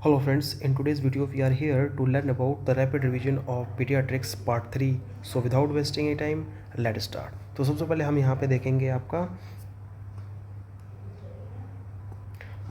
Hello friends, in today's video we are here to learn about the rapid revision of pediatrics part 3. So without wasting any time, let's start. तो सबसे पहले हम यहाँ पे देखेंगे आपका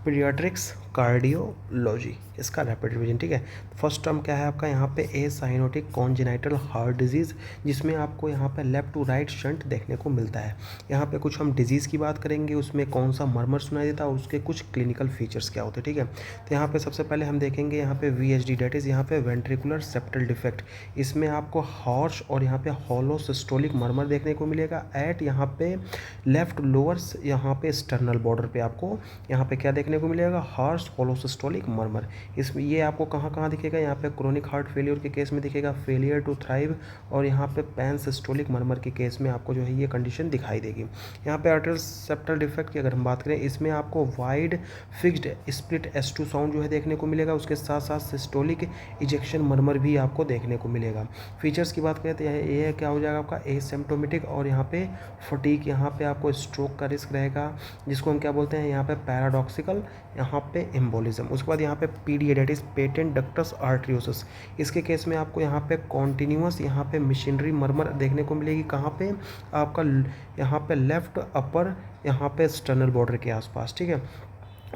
पीडियाट्रिक्स कार्डियोलॉजी, इसका रैपिड रिवीजन। ठीक है, फर्स्ट टर्म क्या है आपका यहाँ पे ए साइनोटिक कॉन्जेनाइटल हार्ट डिजीज़, जिसमें आपको यहाँ पे लेफ्ट टू राइट शंट देखने को मिलता है। यहाँ पे कुछ हम डिजीज़ की बात करेंगे, उसमें कौन सा मर्मर सुनाई देता है और उसके कुछ क्लिनिकल फीचर्स क्या होते हैं। ठीक है, तो यहाँ पे सबसे पहले हम देखेंगे यहाँ पे VHD, डेट इज़ यहाँ पे वेंट्रिकुलर सेप्टल डिफेक्ट। इसमें आपको हॉर्श और यहाँ पे हॉलो सिस्टोलिक मर्मर देखने को मिलेगा एट यहाँ पे लेफ्ट लोअर्स यहाँ पे स्टर्नल बॉर्डर पे आपको यहाँ पे क्या देखने को मिलेगा, हार्श होलोसिस्टोलिक मर्मर। इसमें ये आपको कहाँ कहाँ दिखेगा, यहाँ पे क्रोनिक हार्ट फेलियर के केस में दिखेगा, फेलियर टू थ्राइव, और यहाँ पे पैन सिस्टोलिक मर्मर के केस में आपको जो है ये कंडीशन दिखाई देगी। यहाँ पे आर्टरियल सेप्टल डिफेक्ट की अगर हम बात करें, इसमें आपको wide fixed split S2 sound जो है देखने को मिलेगा, उसके साथ साथ सिस्टोलिक इजेक्शन मर्मर भी आपको देखने को मिलेगा। फीचर्स की बात करें तो ये क्या हो जाएगा आपका एसिम्प्टोमेटिक, और यहाँ पे फटीक, यहाँ पे आपको स्ट्रोक का रिस्क रहेगा, जिसको हम क्या बोलते हैं यहाँ पे पैराडॉक्सिकल यहाँ पे एम्बोलिज्म। उसके बाद यहाँ पे PD, that is patent ductus arteriosus. इसके केस में आपको यहाँ पे कॉन्टिन्यूस यहाँ पे मशीनरी मर्मर देखने को मिलेगी, कहाँ पे आपका यहाँ पे लेफ्ट अपर यहाँ पे स्टर्नल बॉर्डर के आसपास। ठीक है,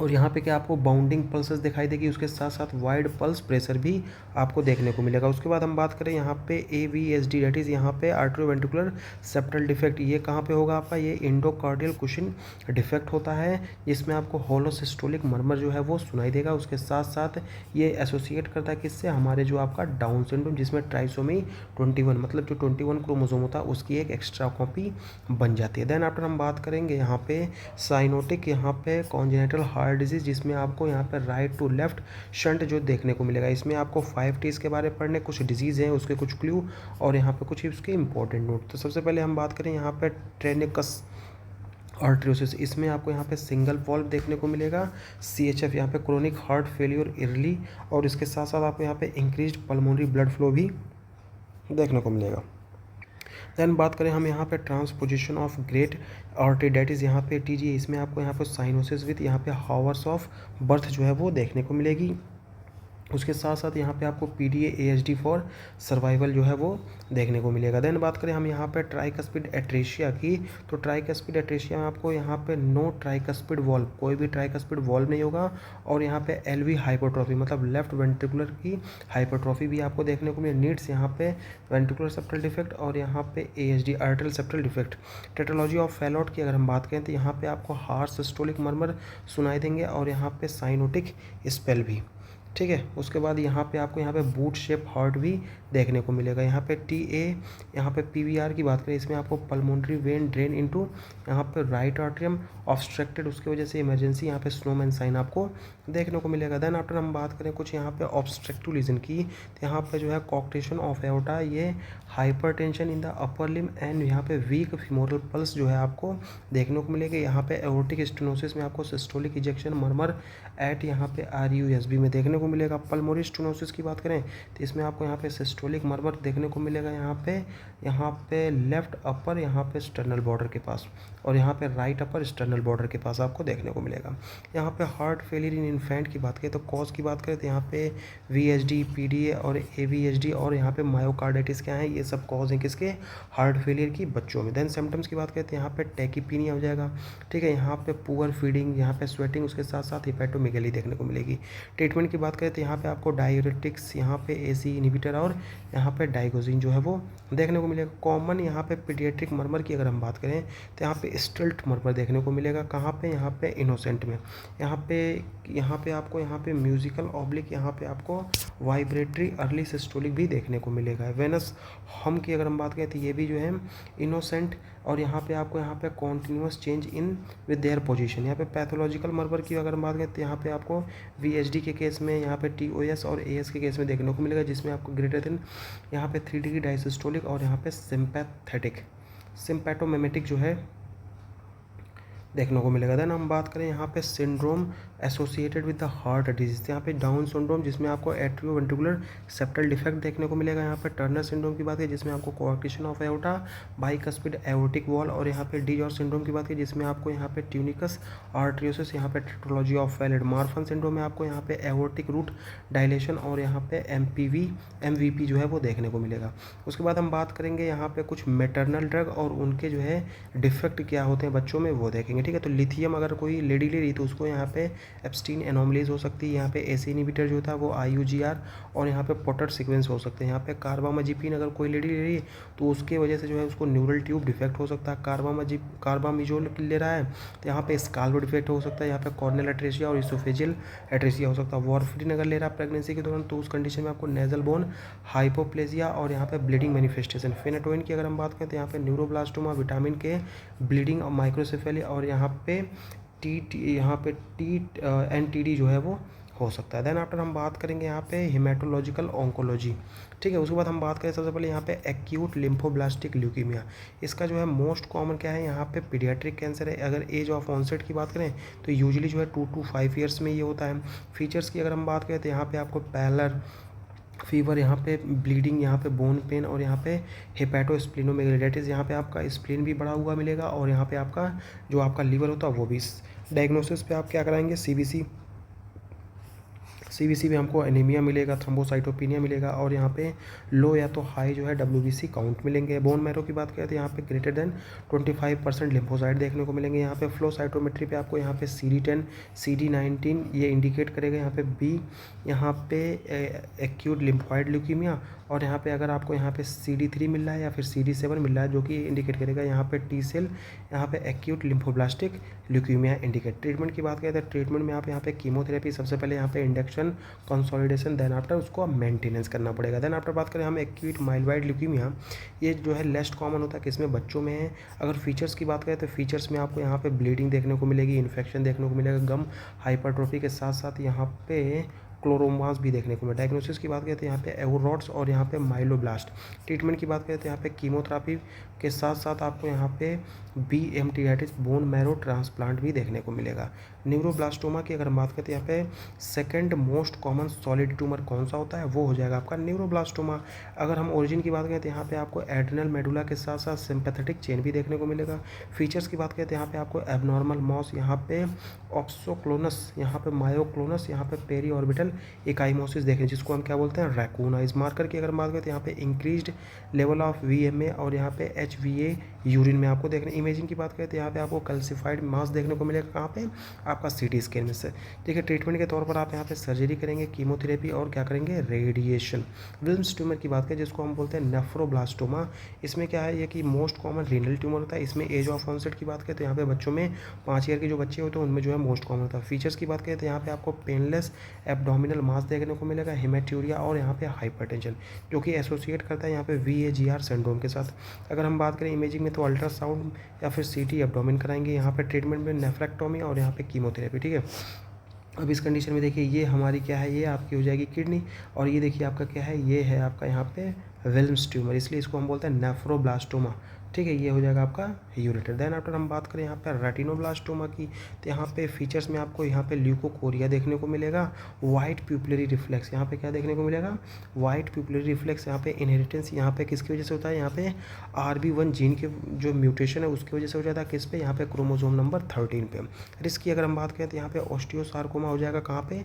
और यहाँ पे क्या आपको बाउंडिंग पल्सेस दिखाई देगी, उसके साथ साथ वाइड पल्स प्रेशर भी आपको देखने को मिलेगा। उसके बाद हम बात करें यहाँ पे AVSD, डेट इज़ यहाँ पे आर्ट्रोवेंट्रिकुलर सेप्टल डिफेक्ट। ये कहाँ पे होगा आपका, ये इंडोकार्डियल कुशन डिफेक्ट होता है, जिसमें आपको होलोसिस्टोलिक मर्मर जो है वो सुनाई देगा। उसके साथ साथ ये एसोसिएट करता है किससे, हमारे जो आपका डाउन सिंड्रोम, जिसमें ट्राइसोमी 21 मतलब जो 21 क्रोमोसोम होता है उसकी एक एक्स्ट्रा कॉपी बन जाती है। देन आफ्टर हम बात करेंगे यहाँ पे साइनोटिक यहाँ पे कॉन्जेनिटल हार्ट डिजीज़, जिसमें आपको यहाँ पर राइट टू लेफ्ट शंट जो देखने को मिलेगा। इसमें आपको 5Ts के बारे में पढ़ने, कुछ डिजीज़ हैं उसके कुछ क्लू और यहाँ पे कुछ उसके इंपॉर्टेंट नोट। तो सबसे पहले हम बात करें यहाँ पे ट्रेनिकस आर्ट्रियोसिस, इसमें आपको यहाँ पे सिंगल वॉल्व देखने को मिलेगा। CHF यहाँ पे क्रोनिक हार्ट फेलियर इयरली, और इसके साथ साथ आपको यहाँ पे इंक्रीज्ड पल्मोनरी ब्लड फ्लो भी देखने को मिलेगा। देन बात करें हम यहाँ पे transposition of great artery, that is यहाँ पे TG, इसमें आपको यहाँ पे साइनोसिस विथ यहाँ पे हावर्स ऑफ बर्थ जो है वो देखने को मिलेगी। उसके साथ साथ यहाँ पे आपको PDA AHD फॉर सर्वाइवल जो है वो देखने को मिलेगा। देन बात करें हम यहाँ पे ट्राइकस्पिड एट्रेशिया की, तो ट्राइकस्पिड एट्रेशिया में आपको यहाँ पे नो ट्राइकस्पिड वॉल्व, कोई भी ट्राइकस्पिड वॉल्व नहीं होगा, और यहाँ पे LV हाइपरट्रॉफी मतलब लेफ्ट वेंट्रिकुलर की हाइपरट्रॉफी भी आपको देखने को मिले। नीड्स यहाँ पे वेंट्रिकुलर सेप्टल डिफेक्ट और यहाँ पे AHD arterial septal defect. Tetralogy of Fallot की अगर हम बात करें तो यहाँ पे आपको हार्श सिस्टोलिक मर्मर सुनाई देंगे, और यहाँ पे साइनोटिक स्पेल भी। ठीक है, उसके बाद यहाँ पे आपको यहाँ पे बूट शेप हार्ट भी देखने को मिलेगा। यहाँ पे TA यहाँ पे PVR की बात करें, इसमें आपको पल्मोनरी वेन ड्रेन इनटू यहाँ पे राइट आर्टरियम ऑब्स्ट्रक्टेड, उसकी वजह से इमरजेंसी यहाँ पे स्नोमैन साइन आपको देखने को मिलेगा। देन आफ्टर हम बात करें कुछ यहाँ पे ऑब्स्ट्रक्टिव लीजन की, तो यहाँ पे जो है कॉक्टेशन ऑफ एओर्टा, ये hypertension in the upper limb and यहाँ पे वीक फीमोरल पल्स जो है आपको देखने को मिलेगा। यहाँ पे एओर्टिक स्टेनोसिस में आपको सिस्टोलिक इजेक्शन मर्मर एट यहाँ पे RUSB में देखने को मिलेगा। पल्मोनरी स्टेनोसिस की बात करें तो इसमें आपको यहाँ पे सिस्टोलिक मर्मर देखने को मिलेगा, यहाँ पे लेफ्ट अपर यहाँ पे स्टर्नल बॉर्डर के पास, और यहाँ पे राइट अपर स्टर्नल बॉर्डर के पास आपको देखने को मिलेगा। यहाँ पे हार्ट फेलियर इन इन्फेंट की बात करें तो कॉज की बात करें तो यहाँ पे VHD, PDA और AVHD और यहाँ पे मायोकार्डाइटिस क्या है, ये सब कॉज हैं किसके, हार्ट फेलियर की बच्चों में। देन सिम्टम्स की बात करें तो यहाँ पे टैकीपीनिया हो जाएगा। ठीक है, यहाँ पे पुअर फीडिंग, यहाँ पे स्वेटिंग, उसके साथ साथ हिपैटोमेगैली देखने को मिलेगी। ट्रीटमेंट की बात करें तो यहाँ पे आपको डायूरेटिक्स, यहाँ पे ACE इनहिबिटर और यहाँ पे डाइगोजिन जो है वो देखने को मिलेगा। कॉमन यहाँ पे पीडियाट्रिक मर्मर की अगर हम बात करें तो यहाँ पे स्टिल्ट मर्मर देखने को मिलेगा। कहाँ पे, यहाँ पे इनोसेंट में, यहाँ पे आपको यहाँ पे म्यूजिकल ऑब्लिक, यहाँ पे आपको वाइब्रेटरी अर्ली सिस्टोलिक भी देखने को मिलेगा। वेनस हम की अगर हम बात करें तो ये भी जो है इनोसेंट, और यहाँ पे आपको यहाँ पे continuous change in with their position. यहाँ पे पैथोलॉजिकल मर्मर की अगर हम बात करें तो यहाँ पे आपको VHD के केस में यहाँ पे TOS और AS के केस में देखने को मिलेगा, जिसमें आपको ग्रेटर देन यहाँ पे 3 डिग्री डायसिस्टोलिक और यहाँ पे सिम्पैटोमेमेटिक जो है देखने को मिलेगा। देन हम बात करें यहाँ पे syndrome associated with the heart disease, यहाँ पे डाउन सिंड्रोम जिसमें आपको एट्रियोवेंट्रिकुलर सेप्टल डिफेक्ट देखने को मिलेगा। यहाँ पे टर्नर सिंड्रोम की बात है जिसमें आपको कोआक्टेशन of aorta, bicuspid aortic wall, और यहाँ पे डी जॉर्ज सिंड्रोम की बात है जिसमें आपको यहाँ पे ट्यूनिकस आर्ट्रियोसिस, यहाँ पे tetralogy of Fallot. Marfan syndrome में आपको यहाँ पे एओर्टिक रूट डायलेशन और यहाँ पे एमवीपी जो है वो देखने को मिलेगा। उसके बाद हम बात करेंगे यहाँ पे कुछ मेटरनल ड्रग और उनके जो है डिफेक्ट क्या होते हैं बच्चों में वो देखेंगे, ठीक है। तो लिथियम अगर कोई लेडी ले रही तो उसको यहाँ पे एब्स्टीन एनोमलीज हो सकती है, यहाँ पे एसी इनहिबिटर जो होता है वो IUGR, और यहाँ पे पोटर सीक्वेंस हो सकते हैं। यहाँ पे कार्बामाजिपिन अगर कोई लेडी ले रही है तो उसके वजह से जो है उसको न्यूरल ट्यूब डिफेक्ट हो सकता है। कार्बामिजोल ले रहा है तो यहाँ पे स्काल्प डिफेक्ट हो सकता है, यहाँ पे कॉर्नेल एट्रेसिया और इसोफेजियल एट्रेसिया हो सकता है। वार्फरिन अगर ले रहा है प्रेगनेंसी के दौरान तो उस कंडीशन में आपको नेजल बोन हाइपोप्लेजिया और यहाँ पे ब्लीडिंग मैनिफेस्टेशन। फेनाटोइन की अगर हम बात करें तो यहाँ पे न्यूरोब्लास्टोमा, विटामिन के ब्लीडिंग और माइक्रोसेफेली, और यहाँ पे NTD जो है वो हो सकता है। देन आफ्टर हम बात करेंगे यहाँ पे हिमेटोलॉजिकल ऑन्कोलॉजी, ठीक है। उसके बाद हम बात करें सबसे पहले यहाँ पे एक्यूट लिम्फोब्लास्टिक ल्यूकीमिया। इसका जो है मोस्ट कॉमन क्या है, यहाँ पे पीडियाट्रिक कैंसर है। अगर एज ऑफ ऑनसेट की बात करें तो यूजुअली जो है 2 to 5 ईयर्स में ये होता है। फीचर्स की अगर हम बात करें तो यहाँ पे आपको पैलर फीवर, यहाँ पे ब्लीडिंग, यहाँ पे बोन पेन, और यहाँ पे हेपेटोस्प्लिनोमेगली, डेट इज़ यहाँ पे आपका स्प्लीन भी बढ़ा हुआ मिलेगा, और यहाँ पे आपका जो आपका लीवर होता है वो भी। डायग्नोसिस पे आप क्या कराएंगे, CBC में हमको एनीमिया मिलेगा, थ्रोम्बोसाइटोपिनिया मिलेगा, और यहाँ पे लो या तो हाई जो है WBC काउंट मिलेंगे। बोन मैरो की बात करें तो यहाँ पे ग्रेटर देन 25% लिम्फोसाइट देखने को मिलेंगे। यहाँ पे फ्लो साइटोमेट्री पे आपको यहाँ पे CD10 CD19 ये इंडिकेट करेगा। यहाँ पे B यहाँ पे एक्यूट लिम्फोइड ल्यूकीमिया, और यहाँ पे अगर आपको यहाँ पे CD3 मिल रहा है या फिर CD7 मिल रहा है जो कि इंडिकेट करेगा यहाँ पे T सेल, यहाँ पे acute lymphoblastic leukaemia indicate. Treatment की बात करें तो ट्रीटमेंट में आप यहाँ पे कीमोथेरेपी सबसे पहले यहाँ पे इंडक्शन, कंसोलिडेशन, देन आफ्टर उसको मेंटेनेंस करना पड़ेगा। देन आफ्टर बात करें हम एक्यूट माइल्ड ल्यूकीमिया, ये जो है लेस्ट कॉमन होता है, किसमें, बच्चों में है। अगर फीचर्स की बात करें तो फीचर्स में आपको यहाँ पे ब्लीडिंग देखने को मिलेगी, इन्फेक्शन देखने को मिलेगा, गम हाइपरट्रोफी के साथ साथ यहाँ पे क्लोरोमास भी देखने को मिला। डायग्नोसिस की बात करें तो यहाँ पे एवोरॉड्स और यहाँ पे माइलोब्लास्ट। ट्रीटमेंट की बात करें तो यहाँ पे कीमोथेरेपी के साथ साथ आपको यहाँ पे BMT बोन मैरो ट्रांसप्लांट भी देखने को मिलेगा। न्यूरोब्लास्टोमा की अगर हम बात करें तो यहाँ पे second most common solid tumour कौन सा होता है, वो हो जाएगा आपका न्यूरोब्लास्टोमा। अगर हम ओरिजिन की बात करें तो यहाँ पे आपको एड्रेनल मेडुला के साथ साथ सिंपैथेटिक चेन भी देखने को मिलेगा। फीचर्स की बात करें तो यहाँ पे आपको एबनॉर्मल मॉस, यहाँ पे ऑप्सोक्लोनस, यहाँ पे मायोक्लोनस, यहाँ पे पेरी ऑर्बिटल एकाइमोसिस देखें, जिसको हम क्या बोलते हैं, रैकून आइज। मार्कर की अगर बात करें तो यहाँ पे इंक्रीज्ड लेवल ऑफ VMA और यहाँ पे HVA यूरिन में आपको देखने। इमेजिंग की बात करें तो यहाँ पे आपको कैल्सिफाइड मास देखने को मिलेगा, कहाँ पे, आपका CT स्कैन में से। ठीक है, ट्रीटमेंट के तौर पर आप यहाँ पे सर्जरी करेंगे, कीमोथेरेपी और क्या करेंगे, रेडिएशन। विल्म्स ट्यूमर की बात करें जिसको हम बोलते हैं नेफ्रोब्लास्टोमा, इसमें क्या है, ये कि मोस्ट कॉमन रीनल ट्यूमर होता है। इसमें एज ऑफ ऑनसेट की बात करें तो यहाँ पे बच्चों में 5 ईयर के जो बच्चे होते हैं उनमें जो है मोस्ट कॉमन होता है। फीचर्स की बात करें तो यहाँ पे आपको पेनलेस एब्डोमिनल मास देखने को मिलेगा, हेमेट्यूरिया और यहाँ पे हाइपरटेंशन, जो कि एसोसिएट करता है यहाँ पे VAGR सिंड्रोम के साथ। अगर हम बात करें इमेजिंग में तो अल्ट्रासाउंड या फिर CT एब्डोमिन कराएंगे। यहाँ पे ट्रीटमेंट में नेफ्रेक्टोमी और यहाँ पे कीमोथेरेपी। ठीक है, अब इस कंडीशन में देखिए ये हमारी क्या है, ये आपकी हो जाएगी किडनी, और ये देखिए आपका क्या है, ये है आपका यहाँ पे विल्म्स ट्यूमर, इसलिए इसको हम बोलते हैं नेफ्रोब्लास्टोमा। ठीक है, ये हो जाएगा आपका यूरेटर। देन आफ्टर हम बात करें यहाँ पे रेटिनोब्लास्टोमा की, तो यहाँ पे फीचर्स में आपको यहाँ पे ल्यूकोकोरिया देखने को मिलेगा, वाइट प्यूपिलरी रिफ्लेक्स, यहाँ पे क्या देखने को मिलेगा, वाइट प्यूपिलरी रिफ्लेक्स। यहाँ पे इनहेरिटेंस यहाँ पे किसकी वजह से होता है, यहाँ पे RB1 जीन के जो म्यूटेशन है उसकी वजह से हो जाता है, किस पे, यहाँ पे क्रोमोसोम नंबर 13 पे। रिस्क की अगर हम बात करें तो यहाँ पे ऑस्टियोसार्कोमा हो जाएगा, कहाँ पे,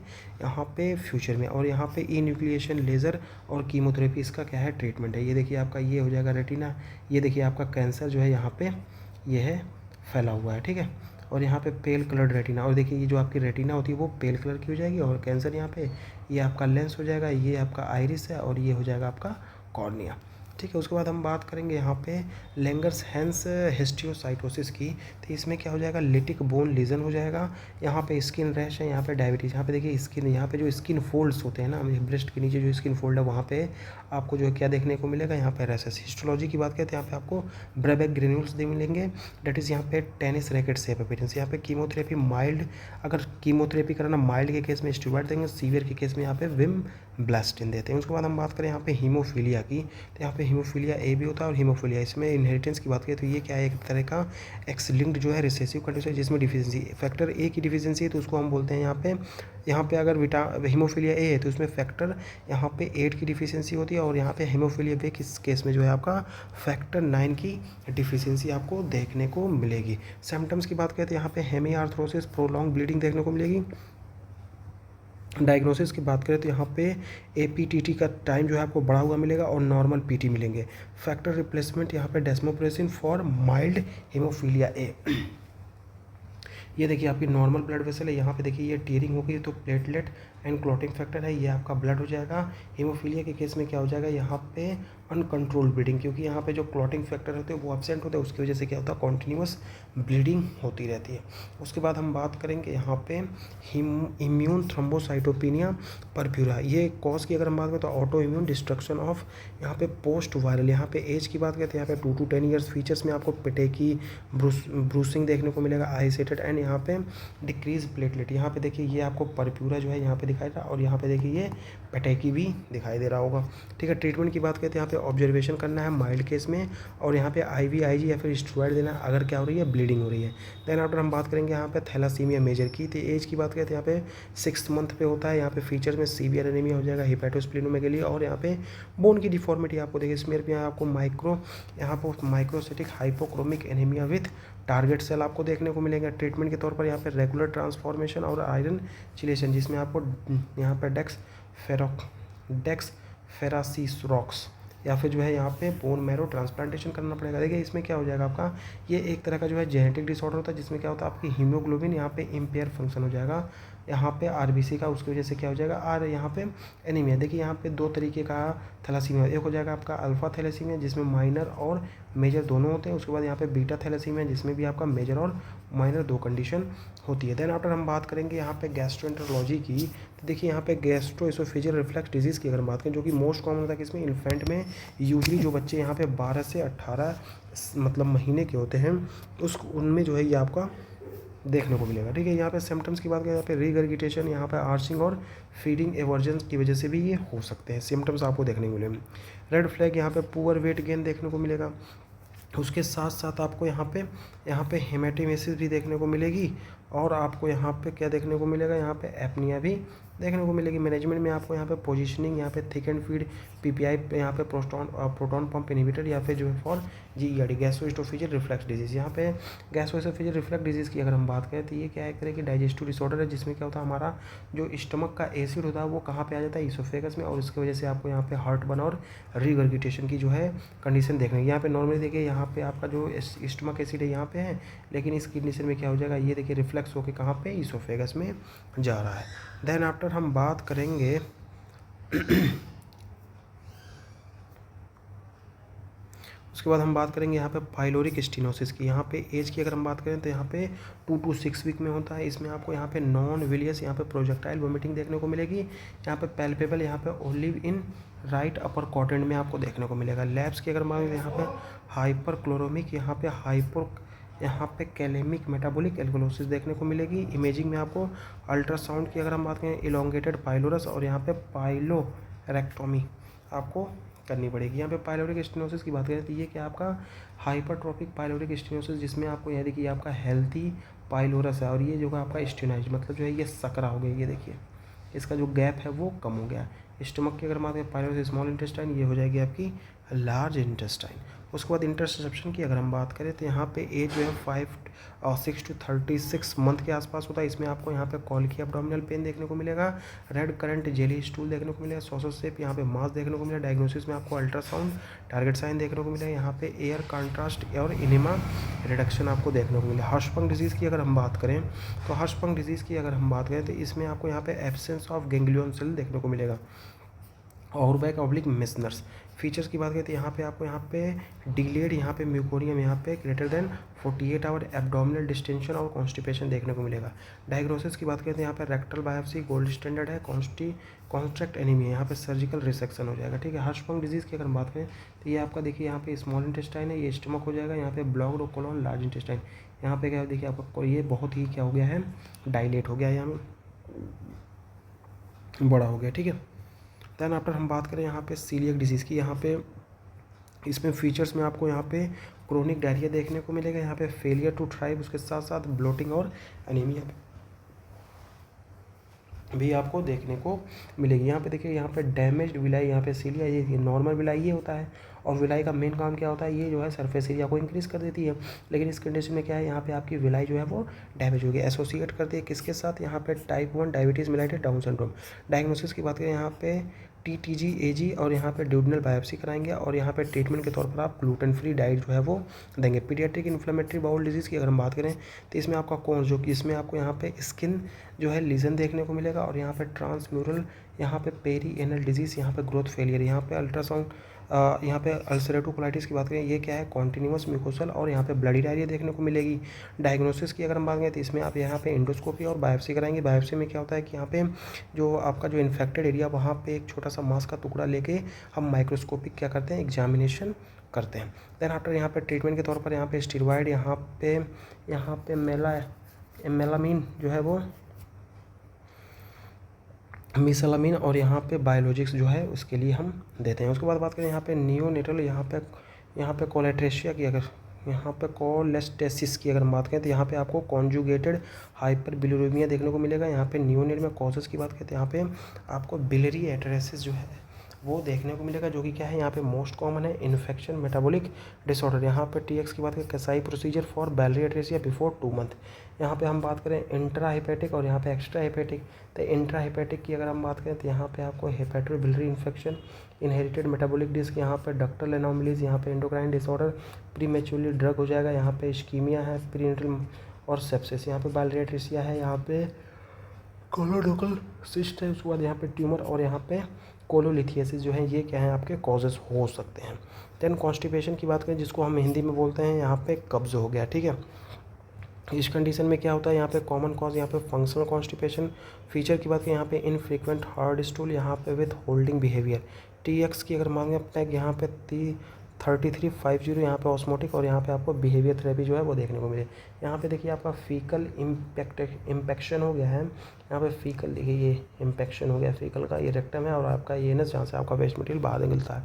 यहाँ पे फ्यूचर में। और यहाँ पे इन्यूक्लिएशन, लेज़र और कीमोथेरेपी इसका क्या है, ट्रीटमेंट है। ये देखिए आपका ये हो जाएगा रेटिना, ये देखिए आपका कैंसर जो है यहाँ पे ये है फैला हुआ है। ठीक है, और यहाँ पे पेल कलर्ड रेटिना, और देखिए ये जो आपकी रेटिना होती है वो पेल कलर की हो जाएगी, और कैंसर यहाँ पे ये आपका लेंस हो जाएगा, ये आपका आइरिस है, और ये हो जाएगा आपका कॉर्निया। ठीक है, उसके बाद हम बात करेंगे यहाँ पे लेंगर्स हैंस हिस्टियोसाइटोसिस की, तो इसमें क्या हो जाएगा, लिटिक बोन लीजन हो जाएगा, यहाँ पे स्किन रैश है, यहाँ पे डायबिटीज़, यहाँ पे देखिए स्किन, यहाँ पे जो स्किन फोल्ड्स होते हैं ना, ब्रेस्ट के नीचे जो स्किन फोल्ड है वहाँ पे आपको जो है क्या देखने को मिलेगा, यहाँ पे रैशेस। हिस्टोलॉजी की बात करें तो यहाँ पे आपको ब्रेबेक ग्रेन्यूल्स मिलेंगे, डेट इज़ यहाँ पे टेनिस रैकेट शेप अपीयरेंस। यहाँ पे कीमोथेरेपी माइल्ड, अगर कीमोथेरेपी कराना माइल्ड के केस में स्टीरॉइड देंगे, सीवियर के केस में यहाँ पे विम ब्लास्टिन देते हैं। उसके बाद हम बात करें यहाँ पे हीमोफीलिया की, तो यहाँ पे हीमोफीलिया ए भी होता है और हीमोफीलिया। इसमें इनहेरिटेंस की बात करें तो ये क्या है, एक तरह का एक्स लिंक्ड जो है रिसेसिव कंडीशन है जिसमें डिफिशिएंसी फैक्टर ए की डिफिशिएंसी है तो उसको हम बोलते हैं यहाँ पे अगर हीमोफीलिया ए है तो उसमें फैक्टर यहाँ पे 8 की डिफिशिएंसी होती है, और यहाँ पे हीमोफीलिया बी किस केस में जो है आपका फैक्टर 9 की डिफिशिएंसी आपको देखने को मिलेगी। सिम्टम्स की बात करें तो यहाँ पे हेमीआर्थ्रोसिस, प्रोलॉन्ग ब्लीडिंग देखने को मिलेगी। डायग्नोसिस की बात करें तो यहाँ पे एपीटीटी का टाइम जो है आपको बढ़ा हुआ मिलेगा और नॉर्मल पीटी मिलेंगे। फैक्टर रिप्लेसमेंट यहाँ पे desmopressin for mild haemophilia A. ये देखिए आपकी नॉर्मल ब्लड वेसल है, यहाँ पे देखिए ये टीयरिंग हो गई तो प्लेटलेट एंड क्लॉटिंग फैक्टर है, ये आपका ब्लड हो जाएगा। हीमोफीलिया के केस में क्या हो जाएगा, यहाँ पे अनकंट्रोल्ड ब्लीडिंग, क्योंकि यहाँ पे जो क्लॉटिंग फैक्टर होते हैं वो एब्सेंट होते हैं, उसकी वजह से क्या होता है कॉन्टिन्यूस ब्लीडिंग होती रहती है। उसके बाद हम बात करेंगे यहाँ पे इम्यून थ्रोम्बोसाइटोपिनिया परप्यूरा। ये कॉज की अगर हम बात करें तो ऑटो इम्यून डिस्ट्रक्शन ऑफ यहाँ पे पोस्ट वायरल। यहाँ पे एज की बात करें तो यहाँ पे 2 to 10 ईयर्स। फीचर्स में आपको पिटेकी, ब्रूसिंग देखने को मिलेगा, आइसेटेड एंड यहाँ पे डिक्रीज प्लेटलेट। यहाँ पे देखिए ये आपको परप्यूरा जो है यहाँ पे दिखाई दे रहा है और यहाँ पे देखिए ये पेटेकी भी दिखाई दे रहा होगा। ठीक है, ट्रीटमेंट की बात करें तो यहाँ पे ऑब्जर्वेशन करना है माइल्ड केस में, और यहाँ पे IVIG या फिर स्टेरॉइड देना है अगर क्या हो रही है ब्लीडिंग हो रही है। देन आफ्टर हम बात करेंगे यहाँ पे थैलासीमिया मेजर की। तो एज की बात करें तो यहाँ पे 6 मंथ पे होता है। यहाँ पे फीचर्स में सीवियर एनीमिया हो जाएगा, हिपैटोस्प्लीनोमेगाली, और यहाँ पे बोन की डिफॉर्मेटी आपको देखिए स्मेयर पे आपको microcytic hypochromic anaemia with target cell आपको देखने को मिलेगा। ट्रीटमेंट के तौर पर यहाँ पे रेगुलर ट्रांसफॉर्मेशन और आयरन चिलेशन, जिसमें आपको यहाँ पे डेक्स फेरासिसरॉक्स या फिर जो है यहाँ पे बोन मैरो ट्रांसप्लांटेशन करना पड़ेगा। देखिए इसमें क्या हो जाएगा आपका, ये एक तरह का जो है जेनेटिक डिसऑर्डर होता है जिसमें क्या होता है आपकी हीमोग्लोबिन यहाँ पे इम्पेयर फंक्शन हो जाएगा यहाँ पे RBC का, उसकी वजह से क्या हो जाएगा और यहाँ पे एनीमिया। देखिए यहाँ पे 2 तरीके का थैलासीमिया, एक हो जाएगा आपका अल्फा थैलासीमिया जिसमें माइनर और मेजर दोनों होते हैं। उसके बाद यहाँ पे बीटा थैलासीमिया जिसमें भी आपका मेजर और माइनर 2 कंडीशन होती है। देन आफ्टर हम बात करेंगे यहाँ पे गैस्ट्रोएंटेरोलॉजी की। तो देखिए यहाँ पे गैस्ट्रोएसोफेजियल रिफ्लक्स डिजीज़ की अगर बात करें जो कि मोस्ट कॉमन होता है किसमें, इन्फेंट में। यूजली जो बच्चे यहाँ पे 12 से 18 मतलब महीने के होते हैं उनमें जो है ये आपका देखने को मिलेगा। ठीक है, यहाँ पे सिम्टम्स की बात करें, यहाँ पे रीगर्गिटेशन, यहाँ पे आर्चिंग और फीडिंग एवर्जन की वजह से भी ये हो सकते हैं सिम्टम्स आपको देखने को मिलेंगे। रेड फ्लैग यहाँ पे पुअर वेट गेन देखने को मिलेगा। उसके साथ साथ आपको यहाँ पे हेमेटोमेसिस भी देखने को मिलेगी, और आपको यहाँ पे क्या देखने को मिलेगा, यहाँ पे एपनिया भी देखने को मिलेगी। मैनेजमेंट में आपको यहाँ पे पोजीशनिंग, यहाँ पे थिक एंड फीड PPI, यहाँ पे प्रोटॉन पंप इनहिबिटर, या फिर जो है for GERD gastro-oesophageal reflux disease. यहाँ पे गैस्ट्रोएसोफेजियल रिफ्लक्स डिजीज़ की अगर हम बात करें तो ये क्या है, एक तरह की डाइजेस्टिव डिसऑर्डर है जिसमें क्या होता है हमारा जो स्टमक का एसिड होता है वो कहाँ पे आ जाता है, ईसोफेगस में, और उसकी वजह से आपको यहाँ पे हार्ट बर्न और रीगर्गिटेशन की जो है कंडीशन देखने की। यहाँ पे नॉर्मली देखिए यहाँ पे आपका जो स्टमक एसिड है यहाँ पे है, लेकिन इस कंडीशन में क्या हो जाएगा, ये देखिए रिफ्लेक्स होकर कहाँ पे ईसोफेगस में जा रहा है। देन आफ्टर हम बात करेंगे उसके बाद हम बात करेंगे यहाँ पे पाइलोरिक स्टेनोसिस की। यहाँ पे एज की अगर हम बात करें तो यहाँ पे 2 to 6 वीक में होता है। इसमें आपको यहाँ पे नॉन विलियस यहाँ पे प्रोजेक्टाइल वोमिटिंग देखने को मिलेगी। यहाँ पे पैल्पेबल यहाँ पे olive in right upper quadrant में आपको देखने को मिलेगा। लैब्स की अगर बात करें यहाँ पे हाइपर क्लोरोमिक, यहाँ पे कैलेमिक मेटाबॉलिक एल्कोलोसिस देखने को मिलेगी। इमेजिंग में आपको अल्ट्रासाउंड की अगर हम बात करें इलोंगेटेड पाइलोरस और यहाँ पे पाइलोरेक्टोमी आपको करनी पड़ेगी। यहाँ पे पाइलोरिक स्टेनोसिस की बात करें तो ये क्या आपका हाइपरट्रॉफिक पाइलोरिक स्टेनोसिस, जिसमें आपको यहाँ देखिए आपका हेल्थी पाइलोरस है और ये जो आपका स्टेनाइज मतलब जो है ये सकरा हो गया, ये देखिए इसका जो गैप है वो कम हो गया। स्टमक की अगर बात करें पाइलोरस स्मॉल इंटेस्टाइन, ये हो जाएगी आपकी लार्ज इंटेस्टाइन। उसके बाद इंटरसेप्शन की अगर हम बात करें तो यहाँ पे एज जो है 6 to 36 मंथ के आसपास होता है। इसमें आपको यहाँ पे कॉल्की एब्डोमिनल पेन देखने को मिलेगा, रेड करंट जेली स्टूल देखने को मिलेगा, सॉसेज शेप यहाँ पे मास देखने को मिलेगा। डायग्नोसिस में आपको अल्ट्रासाउंड टारगेट साइन देखने को मिलेगा। यहाँ पे एयर कॉन्ट्रास्ट और इनेमा रिडक्शन आपको देखने को मिलेगा। हर्शपंग डिजीज़ की अगर हम बात करें तो हर्शपंग डिजीज़ की अगर हम बात करें तो इसमें आपको यहाँ पे एब्सेंस ऑफ गैंग्लियन सेल देखने को मिलेगा। ऑरबैक ऑब्लिक मिसनर्स फीचर्स की बात करें तो यहाँ पे आपको यहाँ पे डिलेड यहाँ पे म्यूकोरियम यहाँ पे greater than 48 hour abdominal distension और कॉन्स्टिपेशन देखने को मिलेगा। डायग्नोसिस की बात करें तो यहाँ पे रेक्टल बायोप्सी गोल्ड स्टैंडर्ड है। कॉन्स्ट्रैक्ट एनीमिया, यहाँ पे सर्जिकल रिसेक्शन हो जाएगा। ठीक है, हर्शपंग डिजीज़ की अगर हम बात करें तो ये आपका देखिए यहाँ पे स्मॉल इंटेस्टाइन है, ये स्टमक हो जाएगा। यहाँ पे ब्लॉक्ड कोलोन लार्ज इंटेस्टाइन, यहाँ पे क्या देखिए आपको ये बहुत ही क्या हो गया है डायलेट हो गया है, यहाँ बड़ा हो गया। ठीक है, देन आफ्टर हम बात करें यहाँ पे सीलियक डिजीज़ की। यहाँ पे इसमें फीचर्स में आपको यहाँ पे क्रोनिक डायरिया देखने को मिलेगा, यहाँ पे फेलियर टू थ्राइव, उसके साथ साथ ब्लोटिंग और एनीमिया भी आपको देखने को मिलेगी। यहाँ पे देखिए, यहाँ पे डैमेज्ड विलाई, यहाँ पे सीलिया, ये नॉर्मल विलाई ये होता है, और विलाई का मेन काम क्या होता है, ये जो है सरफेस एरिया को इंक्रीज़ कर देती है। लेकिन इस कंडीशन में क्या है, यहाँ पे आपकी विलाई जो है वो डैमेज होगी, एसोसिएट करती है किसके साथ, यहाँ पे type 1 diabetes mellitus Down syndrome. Diagnosis की बात करें, यहाँ पे टीटीजी एजी और यहाँ पे ड्यूडनल बायोप्सी कराएंगे, और यहाँ पे ट्रीटमेंट के तौर पर आप ग्लूटेन फ्री डाइट जो है वो देंगे। पीडियाट्रिक इन्फ्लेमेटरी बाउल डिजीज़ की अगर हम बात करें तो इसमें आपका कौन, जो कि इसमें आपको यहाँ पे स्किन जो है लीजन देखने को मिलेगा, और यहाँ पे ट्रांसम्यूरल, यहाँ पे पेरी एनल डिजीज़, यहाँ पे ग्रोथ फेलियर, यहाँ पे अल्ट्रासाउंड, यहाँ पे अल्सरेटिव कोलाइटिस की बात करें, ये क्या है, कॉन्टिन्यूस म्यूकोसल, और यहाँ पे ब्लडी डायरिया देखने को मिलेगी। डायग्नोसिस की अगर हम बात करें तो इसमें आप यहाँ पे एंडोस्कोपी और बायोप्सी कराएंगे। बायोप्सी में क्या होता है कि यहाँ पे जो आपका जो इन्फेक्टेड एरिया, वहाँ पे एक छोटा सा मांस का टुकड़ा लेके हम माइक्रोस्कोपिक क्या करते हैं, एग्जामिनेशन करते हैं। देन आफ्टर यहाँ पे ट्रीटमेंट के तौर पर यहाँ पे स्टीरॉयड, यहाँ पे मेलामीन जो है वो मिसलामिन, और यहाँ पे बायोलॉजिक्स जो है उसके लिए हम देते हैं। उसके बाद बात करें यहाँ पे नियोनेटल, यहाँ पे कोलेट्रेशिया की अगर, यहाँ पे कोलेस्टेसिस की अगर हम बात करें तो यहाँ पे आपको कॉन्जुगेटेड हाइपरबिलिरूबिया देखने को मिलेगा। यहाँ पे नियोनेट में कॉजेस की बात करें तो यहाँ पे आपको बिलियरी एटरेसिस जो है वो देखने को मिलेगा, जो कि क्या है, यहाँ पे मोस्ट कॉमन है इन्फेक्शन मेटाबॉलिक डिसऑर्डर। यहाँ पे टीएक्स की बात करें, कसाई procedure for Bellary एटरेसिया before 2 month. यहाँ पे हम बात करें इंट्रा हेपेटिक और यहाँ पे एक्स्ट्रा हेपेटिक, तो इंट्रा हेपेटिक की अगर हम बात करें तो यहाँ पे आपको hepatobiliary infection, inherited metabolic disc, यहाँ पे डक्टल एनोमलीज, यहाँ पे एंडोक्राइन डिसऑर्डर, प्रीमेच्योरली ड्रग हो जाएगा, यहाँ पे इस्कीमिया है, प्रीनेटल और सेप्सिस, यहाँ पे बैलरी एटरेसिया है, यहाँ पे कोलोडोकल सिस्ट है, उसके बाद यहाँ पे ट्यूमर, और यहाँ पे कोलोलिथियासिस जो है, ये क्या है आपके कॉजेस हो सकते हैं। देन कॉन्स्टिपेशन की बात करें, जिसको हम हिंदी में बोलते हैं यहाँ पे कब्ज हो गया, ठीक है। इस कंडीशन में क्या होता है, यहाँ पे कॉमन कॉज, यहाँ पे फंक्शनल कॉन्स्टिपेशन। फीचर की बात करें, यहाँ पे इनफ्रीक्वेंट हार्ड स्टूल, यहाँ पे विथ होल्डिंग बिहेवियर। टीएक्स की अगर मांगे पैक, यहाँ पे 3350, यहाँ पे ऑस्मोटिक, और यहाँ पे आपको बिहेवियर थेरेपी जो है वो देखने को मिले। यहाँ पे देखिए आपका फीकल इम्पेक्शन हो गया है, यहाँ पे फीकल देखिए ये इम्पेक्शन हो गया फीकल का, ये रेक्टम है, और आपका ये एनस जहाँ से आपका वेस्ट मटेरियल बाहर निकलता है।